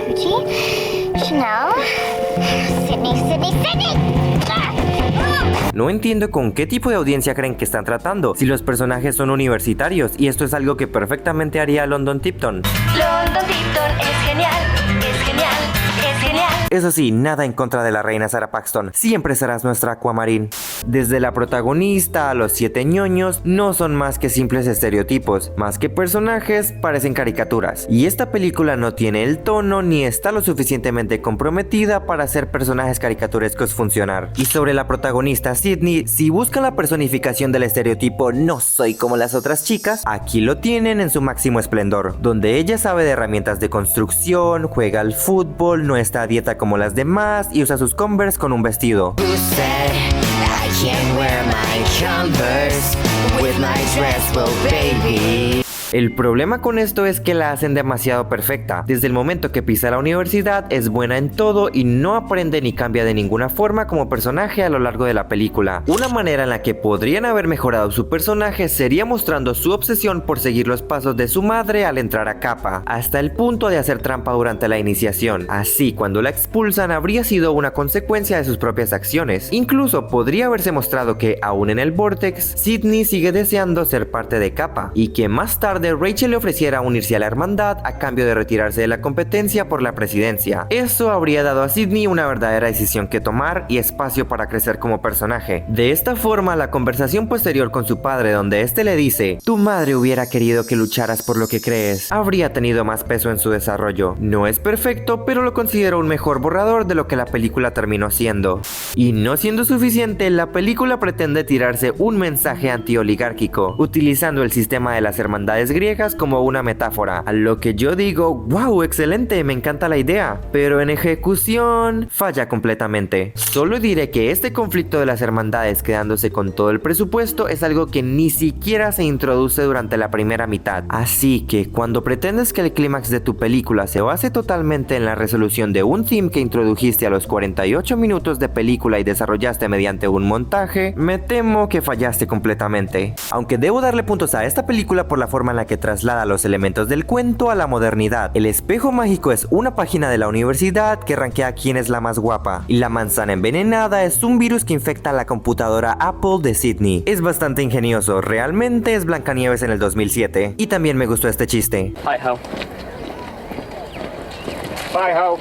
Speaker 7: Gucci, Chanel, Sydney.
Speaker 1: No entiendo con qué tipo de audiencia creen que están tratando, si los personajes son universitarios, y esto es algo que perfectamente haría London Tipton.
Speaker 7: London Tipton es genial, es genial, es genial.
Speaker 1: Eso sí, nada en contra de la reina Sarah Paxton, siempre serás nuestra Aquamarine. Desde la protagonista a los 7 ñoños no son más que simples estereotipos, más que personajes parecen caricaturas. Y esta película no tiene el tono ni está lo suficientemente comprometida para hacer personajes caricaturescos funcionar. Y sobre la protagonista Sydney, si buscan la personificación del estereotipo no soy como las otras chicas, aquí lo tienen en su máximo esplendor, donde ella sabe de herramientas de construcción, juega al fútbol, no está a dieta como las demás y usa sus Converse con un vestido. El problema con esto es que la hacen demasiado perfecta. Desde el momento que pisa la universidad es buena en todo y no aprende ni cambia de ninguna forma como personaje a lo largo de la película. Una manera en la que podrían haber mejorado su personaje sería mostrando su obsesión por seguir los pasos de su madre al entrar a Kappa, hasta el punto de hacer trampa durante la iniciación. Así, cuando la expulsan habría sido una consecuencia de sus propias acciones. Incluso podría haberse mostrado que, aún en el Vortex, Sydney sigue deseando ser parte de Kappa y que más tarde Rachel le ofreciera unirse a la hermandad a cambio de retirarse de la competencia por la presidencia. Eso habría dado a Sydney una verdadera decisión que tomar y espacio para crecer como personaje. De esta forma, la conversación posterior con su padre, donde este le dice: tu madre hubiera querido que lucharas por lo que crees, habría tenido más peso en su desarrollo. No es perfecto, pero lo considero un mejor borrador de lo que la película terminó siendo. Y no siendo suficiente, la película pretende tirarse un mensaje antioligárquico, utilizando el sistema de las hermandades griegas como una metáfora, a lo que yo digo: wow, excelente, me encanta la idea, pero en ejecución falla completamente. Solo diré que este conflicto de las hermandades quedándose con todo el presupuesto es algo que ni siquiera se introduce durante la primera mitad, así que cuando pretendes que el clímax de tu película se base totalmente en la resolución de un theme que introdujiste a los 48 minutos de película y desarrollaste mediante un montaje, me temo que fallaste completamente. Aunque debo darle puntos a esta película por la forma en la que traslada los elementos del cuento a la modernidad. El espejo mágico es una página de la universidad que rankea quién es la más guapa, y la manzana envenenada es un virus que infecta la computadora Apple de Sydney. Es bastante ingenioso, realmente es Blancanieves en el 2007, y también me gustó este chiste.
Speaker 10: Hi-ho. Bye-ho.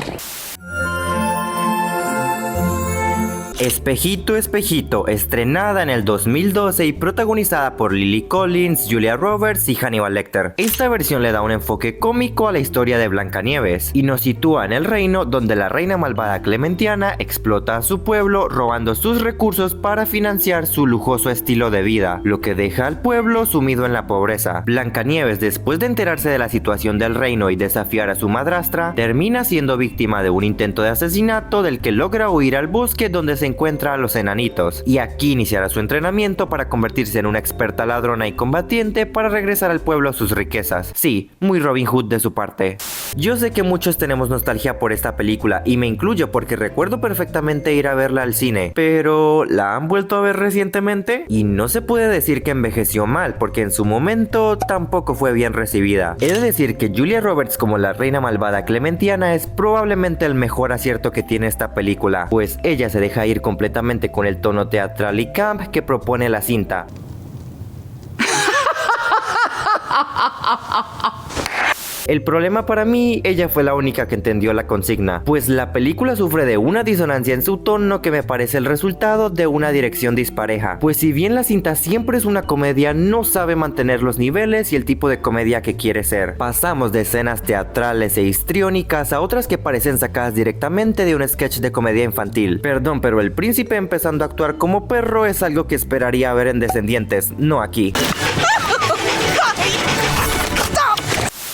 Speaker 1: Espejito, Espejito, estrenada en el 2012 y protagonizada por Lily Collins, Julia Roberts y Hannibal Lecter. Esta versión le da un enfoque cómico a la historia de Blancanieves y nos sitúa en el reino donde la reina malvada Clementiana explota a su pueblo robando sus recursos para financiar su lujoso estilo de vida, lo que deja al pueblo sumido en la pobreza. Blancanieves, después de enterarse de la situación del reino y desafiar a su madrastra, termina siendo víctima de un intento de asesinato del que logra huir al bosque donde se encuentra a los enanitos, y aquí iniciará su entrenamiento para convertirse en una experta ladrona y combatiente para regresar al pueblo sus riquezas. Sí, muy Robin Hood de su parte. Yo sé que muchos tenemos nostalgia por esta película y me incluyo porque recuerdo perfectamente ir a verla al cine, pero ¿la han vuelto a ver recientemente? Y no se puede decir que envejeció mal porque en su momento tampoco fue bien recibida. He de decir que Julia Roberts como la reina malvada Clementiana es probablemente el mejor acierto que tiene esta película, pues ella se deja ir completamente con el tono teatral y camp que propone la cinta. El problema para mí, ella fue la única que entendió la consigna, pues la película sufre de una disonancia en su tono que me parece el resultado de una dirección dispareja, pues si bien la cinta siempre es una comedia, no sabe mantener los niveles y el tipo de comedia que quiere ser. Pasamos de escenas teatrales e histriónicas a otras que parecen sacadas directamente de un sketch de comedia infantil. Perdón, pero el príncipe empezando a actuar como perro es algo que esperaría ver en Descendientes, no aquí.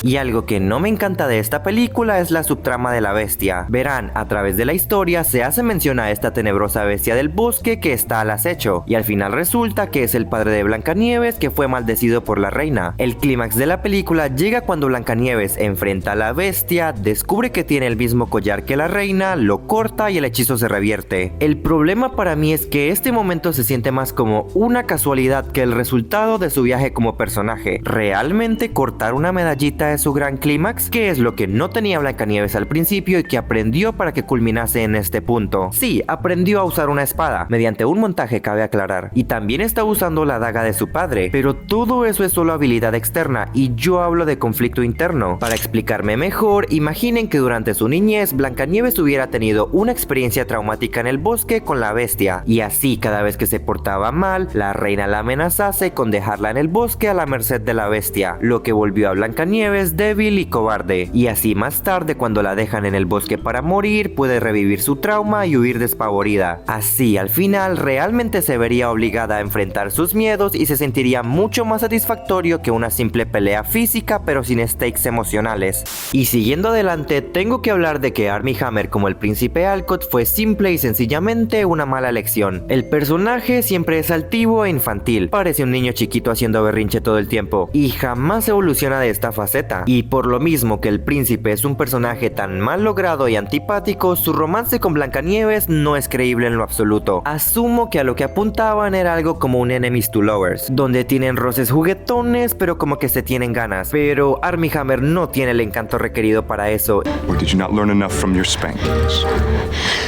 Speaker 1: Y algo que no me encanta de esta película es la subtrama de la bestia. Verán, a través de la historia se hace mención a esta tenebrosa bestia del bosque que está al acecho, y al final resulta que es el padre de Blancanieves que fue maldecido por la reina. El clímax de la película llega cuando Blancanieves enfrenta a la bestia, descubre que tiene el mismo collar que la reina, lo corta y el hechizo se revierte. El problema para mí es que este momento se siente más como una casualidad que el resultado de su viaje como personaje. Realmente cortar una medallita de su gran clímax? ¿Qué es lo que no tenía Blancanieves al principio y que aprendió para que culminase en este punto? Sí, aprendió a usar una espada, mediante un montaje cabe aclarar, y también está usando la daga de su padre, pero todo eso es solo habilidad externa y yo hablo de conflicto interno. Para explicarme mejor, imaginen que durante su niñez Blancanieves hubiera tenido una experiencia traumática en el bosque con la bestia, y así cada vez que se portaba mal, la reina la amenazase con dejarla en el bosque a la merced de la bestia, lo que volvió a Blancanieves débil y cobarde, y así más tarde cuando la dejan en el bosque para morir, puede revivir su trauma y huir despavorida. Así al final realmente se vería obligada a enfrentar sus miedos y se sentiría mucho más satisfactorio que una simple pelea física pero sin stakes emocionales. Y siguiendo adelante, tengo que hablar de que Armie Hammer como el príncipe Alcott fue simple y sencillamente una mala elección. El personaje siempre es altivo e infantil, parece un niño chiquito haciendo berrinche todo el tiempo y jamás evoluciona de esta faceta. Y por lo mismo que el príncipe es un personaje tan mal logrado y antipático, su romance con Blancanieves no es creíble en lo absoluto. Asumo que a lo que apuntaban era algo como un enemies to lovers, donde tienen roces juguetones pero como que se tienen ganas, pero Armie Hammer no tiene el encanto requerido para eso.
Speaker 12: Or did you not learn enough from your spankings?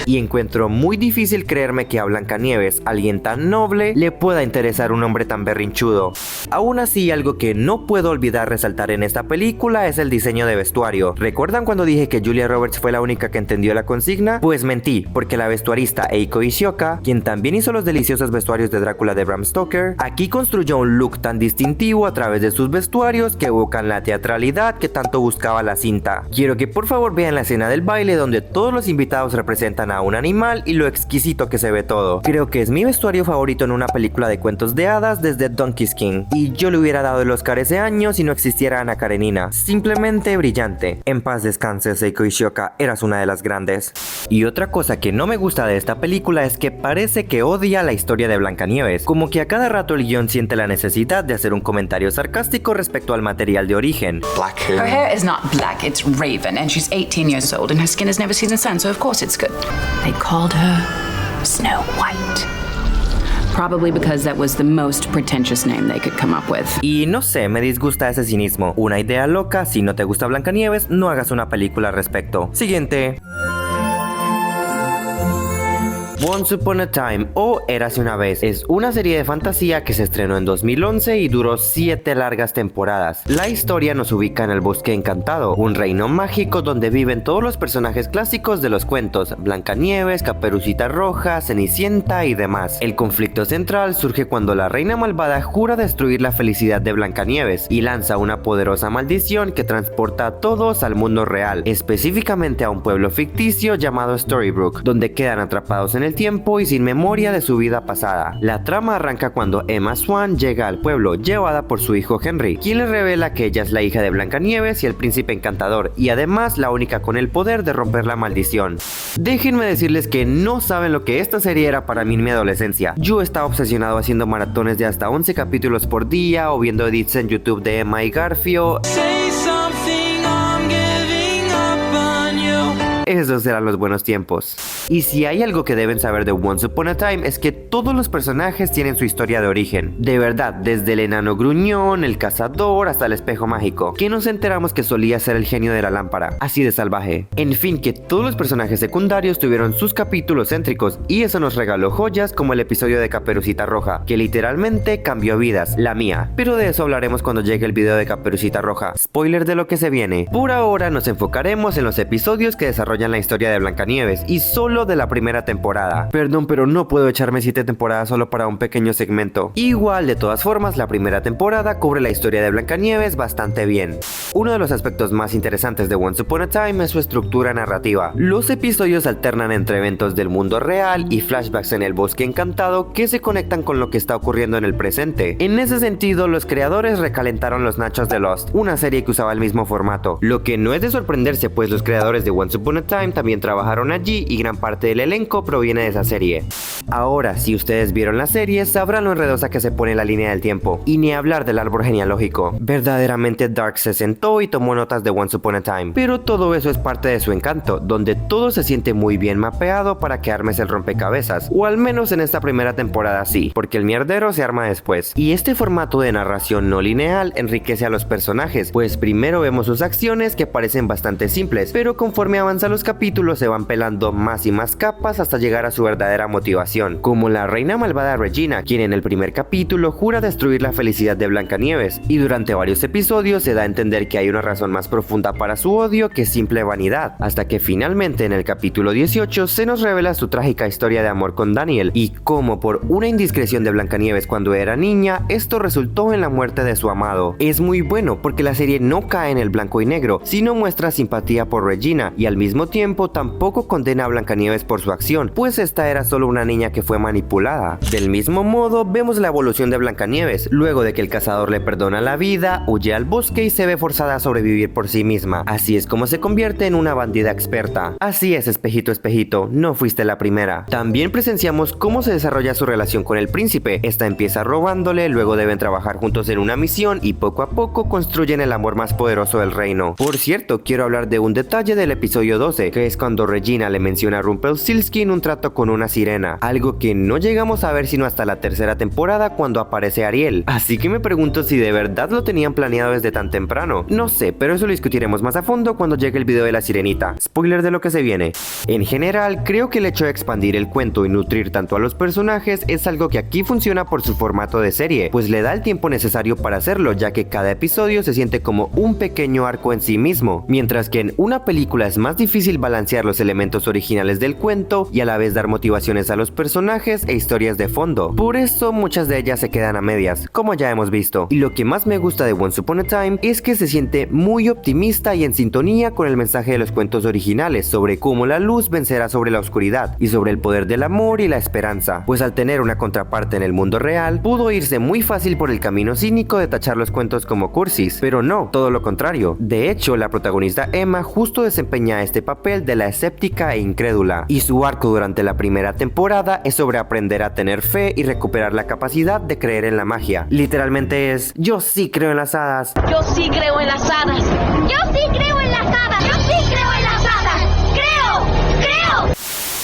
Speaker 1: Y encuentro muy difícil creerme que a Blancanieves, alguien tan noble, le pueda interesar un hombre tan berrinchudo. Aún así, algo que no puedo olvidar resaltar en esta película es el diseño de vestuario. ¿Recuerdan cuando dije que Julia Roberts fue la única que entendió la consigna? Pues mentí, porque la vestuarista Eiko Ishioka, quien también hizo los deliciosos vestuarios de Drácula de Bram Stoker, aquí construyó un look tan distintivo a través de sus vestuarios que evocan la teatralidad que tanto buscaba la cinta. Quiero que por favor vean la escena del baile donde todos los invitados representan a un animal y lo exquisito que se ve todo. Creo que es mi vestuario favorito en una película de cuentos de hadas desde Donkey's King, y yo le hubiera dado el Oscar ese año si no existiera Ana Karenina. Simplemente brillante. En paz descanses, Eiko Ishioka, eras una de las grandes. Y otra cosa que no me gusta de esta película es que parece que odia la historia de Blancanieves, como que a cada rato el guión siente la necesidad de hacer un comentario sarcástico respecto al material de origen.
Speaker 12: Black hair.
Speaker 5: Her hair is not black, it's raven, and she's 18 years old, and her skin has never seen the sun, so of course it's good. They called her Snow White. Probably because that was the most pretentious name they could come up with.
Speaker 1: Y no sé, me disgusta ese cinismo. Una idea loca, si no te gusta Blancanieves, no hagas una película al respecto. Siguiente. Once Upon a Time o Érase una vez es una serie de fantasía que se estrenó en 2011 y duró 7 largas temporadas. La historia nos ubica en el Bosque Encantado, un reino mágico donde viven todos los personajes clásicos de los cuentos: Blancanieves, Caperucita Roja, Cenicienta y demás. El conflicto central surge cuando la reina malvada jura destruir la felicidad de Blancanieves y lanza una poderosa maldición que transporta a todos al mundo real, específicamente a un pueblo ficticio llamado Storybrooke, donde quedan atrapados en el tiempo y sin memoria de su vida pasada. La trama arranca cuando Emma Swan llega al pueblo llevada por su hijo Henry, quien le revela que ella es la hija de Blancanieves y el príncipe encantador, y además la única con el poder de romper la maldición. Déjenme decirles que no saben lo que esta serie era para mí en mi adolescencia. Yo estaba obsesionado haciendo maratones de hasta 11 capítulos por día o viendo edits en YouTube de Emma y Garfio. Esos eran los buenos tiempos. Y si hay algo que deben saber de Once Upon a Time es que todos los personajes tienen su historia de origen. De verdad, desde el enano gruñón, el cazador, hasta el espejo mágico, que nos enteramos que solía ser el genio de la lámpara, así de salvaje. En fin, que todos los personajes secundarios tuvieron sus capítulos céntricos, y eso nos regaló joyas como el episodio de Caperucita Roja, que literalmente cambió vidas, la mía. Pero de eso hablaremos cuando llegue el video de Caperucita Roja. Spoiler de lo que se viene. Por ahora nos enfocaremos en los episodios que desarrollan la historia de Blancanieves, y solo de la primera temporada. Perdón, pero no puedo echarme 7 temporadas solo para un pequeño segmento. Igual, de todas formas, la primera temporada cubre la historia de Blancanieves bastante bien. Uno de los aspectos más interesantes de Once Upon a Time es su estructura narrativa. Los episodios alternan entre eventos del mundo real y flashbacks en el Bosque Encantado que se conectan con lo que está ocurriendo en el presente. En ese sentido, los creadores recalentaron los nachos de Lost, una serie que usaba el mismo formato, lo que no es de sorprenderse, pues los creadores de Once Upon a Time también trabajaron allí y gran parte parte del elenco proviene de esa serie. Ahora, si ustedes vieron la serie, sabrán lo enredosa que se pone la línea del tiempo, y ni hablar del árbol genealógico. Verdaderamente Dark se sentó y tomó notas de Once Upon a Time, pero todo eso es parte de su encanto, donde todo se siente muy bien mapeado para que armes el rompecabezas, o al menos en esta primera temporada sí, porque el mierdero se arma después. Y este formato de narración no lineal enriquece a los personajes, pues primero vemos sus acciones que parecen bastante simples, pero conforme avanzan los capítulos se van pelando más y más capas hasta llegar a su verdadera motivación, como la reina malvada Regina, quien en el primer capítulo jura destruir la felicidad de Blancanieves, y durante varios episodios se da a entender que hay una razón más profunda para su odio que simple vanidad, hasta que finalmente en el capítulo 18 se nos revela su trágica historia de amor con Daniel, y cómo por una indiscreción de Blancanieves cuando era niña, esto resultó en la muerte de su amado. Es muy bueno porque la serie no cae en el blanco y negro, sino muestra simpatía por Regina, y al mismo tiempo tampoco condena a Blancanieves por su acción, pues esta era solo una niña que fue manipulada. Del mismo modo, vemos la evolución de Blancanieves, luego de que el cazador le perdona la vida, huye al bosque y se ve forzada a sobrevivir por sí misma. Así es como se convierte en una bandida experta. Así es, espejito, espejito, no fuiste la primera. También presenciamos cómo se desarrolla su relación con el príncipe. Esta empieza robándole, luego deben trabajar juntos en una misión y poco a poco construyen el amor más poderoso del reino. Por cierto, quiero hablar de un detalle del episodio 12, que es cuando Regina le menciona a Rumpelstiltskin un trato con una sirena, algo que no llegamos a ver sino hasta la tercera temporada cuando aparece Ariel. Así que me pregunto si de verdad lo tenían planeado desde tan temprano. No sé, pero eso lo discutiremos más a fondo cuando llegue el video de la sirenita. Spoiler de lo que se viene. En general, creo que el hecho de expandir el cuento y nutrir tanto a los personajes es algo que aquí funciona por su formato de serie, pues le da el tiempo necesario para hacerlo, ya que cada episodio se siente como un pequeño arco en sí mismo, mientras que en una película es más difícil balancear los elementos originales del cuento y a la vez dar motivaciones a los personajes e historias de fondo. Por eso muchas de ellas se quedan a medias, como ya hemos visto. Y lo que más me gusta de Once Upon a Time es que se siente muy optimista y en sintonía con el mensaje de los cuentos originales sobre cómo la luz vencerá sobre la oscuridad y sobre el poder del amor y la esperanza, pues al tener una contraparte en el mundo real, pudo irse muy fácil por el camino cínico de tachar los cuentos como cursis, pero no, todo lo contrario. De hecho, la protagonista Emma justo desempeña este papel de la escéptica e incrédula, y su arco durante la primera temporada es sobre aprender a tener fe y recuperar la capacidad de creer en la magia. Literalmente es: yo sí creo en las hadas.
Speaker 13: Yo sí creo en las hadas.
Speaker 7: Yo sí creo en las hadas.
Speaker 13: Yo sí creo en las hadas. Creo.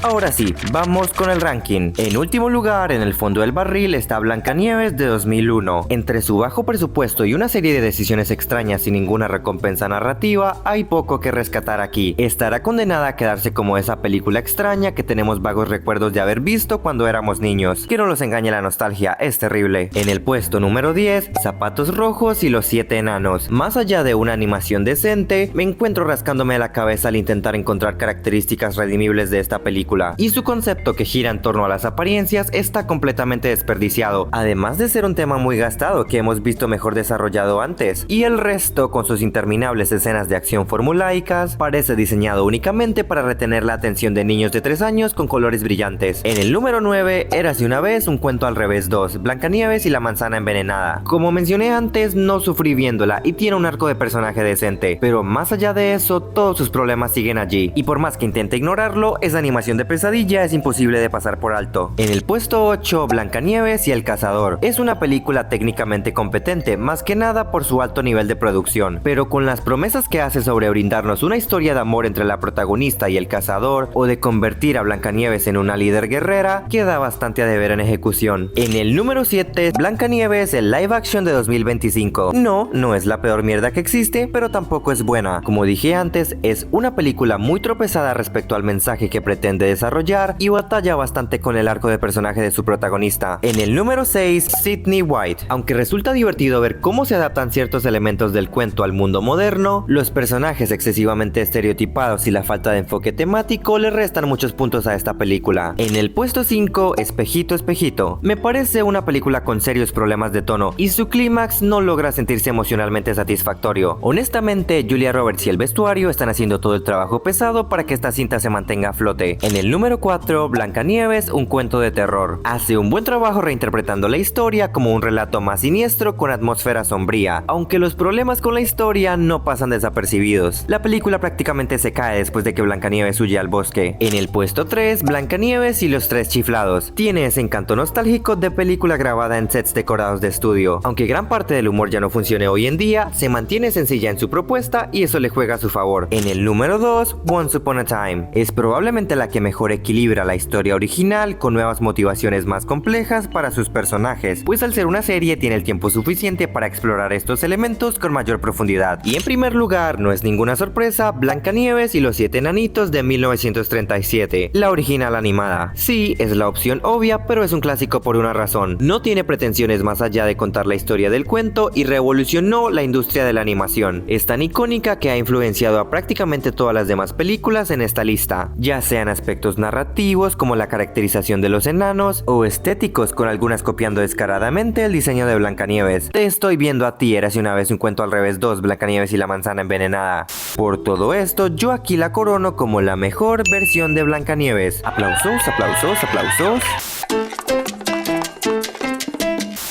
Speaker 1: Ahora sí, vamos con el ranking. En último lugar, en el fondo del barril, está Blancanieves de 2001. Entre su bajo presupuesto y una serie de decisiones extrañas sin ninguna recompensa narrativa, hay poco que rescatar aquí. Estará condenada a quedarse como esa película extraña que tenemos vagos recuerdos de haber visto cuando éramos niños. Que no los engañe la nostalgia, es terrible. En el puesto número 10, Zapatos Rojos y los 7 enanos. Más allá de una animación decente, me encuentro rascándome la cabeza al intentar encontrar características redimibles de esta película. Y su concepto, que gira en torno a las apariencias, está completamente desperdiciado, además de ser un tema muy gastado que hemos visto mejor desarrollado antes, y el resto, con sus interminables escenas de acción formulaicas, parece diseñado únicamente para retener la atención de niños de 3 años con colores brillantes. En el número 9, Érase una vez un cuento al revés 2, Blancanieves y la manzana envenenada. Como mencioné antes, no sufrí viéndola y tiene un arco de personaje decente, pero más allá de eso, todos sus problemas siguen allí, y por más que intente ignorarlo, esa animación de pesadilla es imposible de pasar por alto. En el puesto 8, Blancanieves y el cazador. Es una película técnicamente competente, más que nada por su alto nivel de producción, pero con las promesas que hace sobre brindarnos una historia de amor entre la protagonista y el cazador, o de convertir a Blancanieves en una líder guerrera, queda bastante a deber en ejecución. En el número 7, Blancanieves, el live action de 2025. No es la peor mierda que existe, pero tampoco es buena. Como dije antes, es una película muy tropezada respecto al mensaje que pretende desarrollar y batalla bastante con el arco de personaje de su protagonista. En el número 6, Sydney White. Aunque resulta divertido ver cómo se adaptan ciertos elementos del cuento al mundo moderno, los personajes excesivamente estereotipados y la falta de enfoque temático le restan muchos puntos a esta película. En el puesto 5, Espejito, Espejito. Me parece una película con serios problemas de tono y su clímax no logra sentirse emocionalmente satisfactorio. Honestamente, Julia Roberts y el vestuario están haciendo todo el trabajo pesado para que esta cinta se mantenga a flote. En En el número 4, Blancanieves, un cuento de terror. Hace un buen trabajo reinterpretando la historia como un relato más siniestro con atmósfera sombría, aunque los problemas con la historia no pasan desapercibidos. La película prácticamente se cae después de que Blancanieves huye al bosque. En el puesto 3, Blancanieves y los tres chiflados. Tiene ese encanto nostálgico de película grabada en sets decorados de estudio. Aunque gran parte del humor ya no funcione hoy en día, se mantiene sencilla en su propuesta y eso le juega a su favor. En el número 2, Once Upon a Time. Es probablemente la que mejor equilibra la historia original con nuevas motivaciones más complejas para sus personajes, pues al ser una serie tiene el tiempo suficiente para explorar estos elementos con mayor profundidad. Y en primer lugar, no es ninguna sorpresa, Blancanieves y los 7 enanitos de 1937, la original animada. Sí, es la opción obvia, pero es un clásico por una razón. No tiene pretensiones más allá de contar la historia del cuento y revolucionó la industria de la animación. Es tan icónica que ha influenciado a prácticamente todas las demás películas en esta lista, ya sean aspectos narrativos como la caracterización de los enanos o estéticos, con algunas copiando descaradamente el diseño de Blancanieves. Te estoy viendo a ti, Érase una vez un cuento al revés 2, Blancanieves y la manzana envenenada. Por todo esto, yo aquí la corono como la mejor versión de Blancanieves. Aplausos, aplausos, aplausos.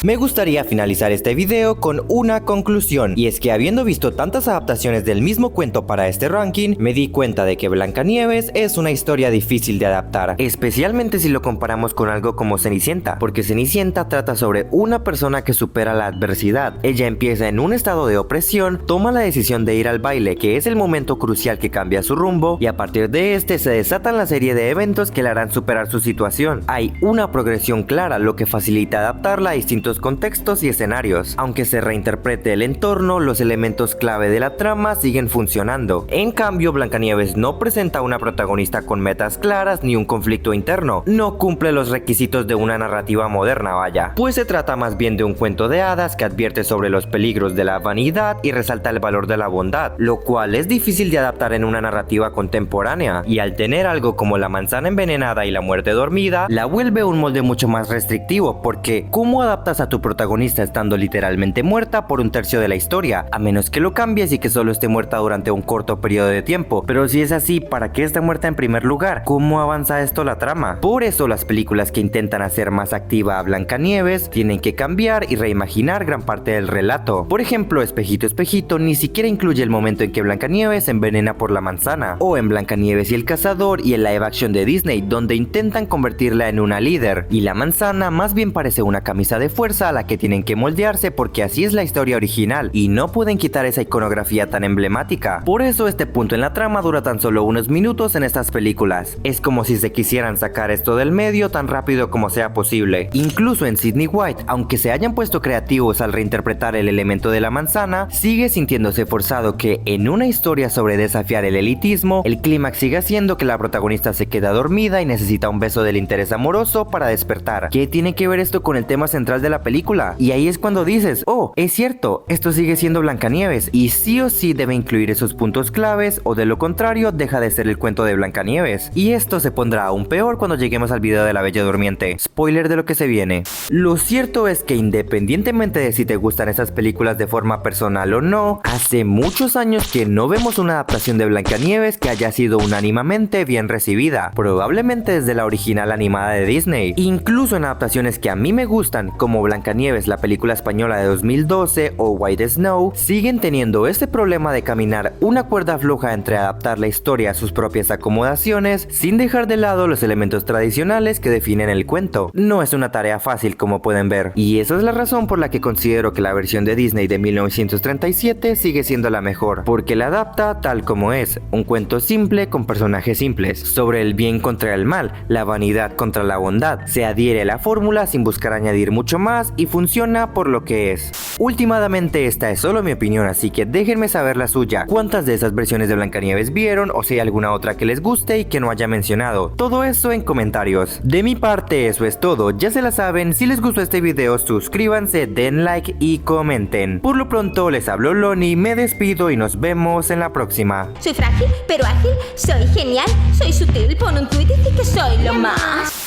Speaker 1: Me gustaría finalizar este video con una conclusión, y es que habiendo visto tantas adaptaciones del mismo cuento para este ranking, me di cuenta de que Blancanieves es una historia difícil de adaptar, especialmente si lo comparamos con algo como Cenicienta, porque Cenicienta trata sobre una persona que supera la adversidad. Ella empieza en un estado de opresión, toma la decisión de ir al baile, que es el momento crucial que cambia su rumbo, y a partir de este se desatan la serie de eventos que le harán superar su situación. Hay una progresión clara, lo que facilita adaptarla a distintos contextos y escenarios. Aunque se reinterprete el entorno, los elementos clave de la trama siguen funcionando. En cambio, Blancanieves no presenta una protagonista con metas claras ni un conflicto interno. No cumple los requisitos de una narrativa moderna, vaya. Pues se trata más bien de un cuento de hadas que advierte sobre los peligros de la vanidad y resalta el valor de la bondad, lo cual es difícil de adaptar en una narrativa contemporánea. Y al tener algo como la manzana envenenada y la muerte dormida, la vuelve un molde mucho más restrictivo, porque ¿cómo adaptas a tu protagonista estando literalmente muerta por un tercio de la historia? A menos que lo cambies y que solo esté muerta durante un corto periodo de tiempo. Pero si es así, ¿para qué está muerta en primer lugar? ¿Cómo avanza esto la trama? Por eso las películas que intentan hacer más activa a Blancanieves tienen que cambiar y reimaginar gran parte del relato. Por ejemplo, Espejito Espejito ni siquiera incluye el momento en que Blancanieves se envenena por la manzana, o en Blancanieves y el cazador y el live action de Disney, donde intentan convertirla en una líder, y la manzana más bien parece una camisa de fuerza a la que tienen que moldearse, porque así es la historia original y no pueden quitar esa iconografía tan emblemática. Por eso este punto en la trama dura tan solo unos minutos en estas películas. Es como si se quisieran sacar esto del medio tan rápido como sea posible. Incluso en Sydney White, aunque se hayan puesto creativos al reinterpretar el elemento de la manzana, sigue sintiéndose forzado que en una historia sobre desafiar el elitismo, el clímax sigue siendo que la protagonista se queda dormida y necesita un beso del interés amoroso para despertar. ¿Qué tiene que ver esto con el tema central de la película? Y ahí es cuando dices, oh, es cierto, esto sigue siendo Blancanieves y sí o sí debe incluir esos puntos claves, o de lo contrario deja de ser el cuento de Blancanieves. Y esto se pondrá aún peor cuando lleguemos al video de la Bella Durmiente. Spoiler de lo que se viene. Lo cierto es que independientemente de si te gustan esas películas de forma personal o no, hace muchos años que no vemos una adaptación de Blancanieves que haya sido unánimamente bien recibida, probablemente desde la original animada de Disney. Incluso en adaptaciones que a mí me gustan, como Blancanieves, la película española de 2012, o White Snow, siguen teniendo este problema de caminar una cuerda floja entre adaptar la historia a sus propias acomodaciones sin dejar de lado los elementos tradicionales que definen el cuento. No es una tarea fácil, como pueden ver, y esa es la razón por la que considero que la versión de Disney de 1937 sigue siendo la mejor, porque la adapta tal como es, un cuento simple con personajes simples, sobre el bien contra el mal, la vanidad contra la bondad. Se adhiere a la fórmula sin buscar añadir mucho más y funciona por lo que es. Últimamente esta es solo mi opinión, así que déjenme saber la suya. ¿Cuántas de esas versiones de Blancanieves vieron, o si hay alguna otra que les guste y que no haya mencionado? Todo eso en comentarios. De mi parte eso es todo, ya se la saben, si les gustó este video suscríbanse, den like y comenten. Por lo pronto les habló Loni, me despido y nos vemos en la próxima.
Speaker 7: Soy frágil, pero ágil, soy genial, soy sutil, pon un tuit y di que soy lo más.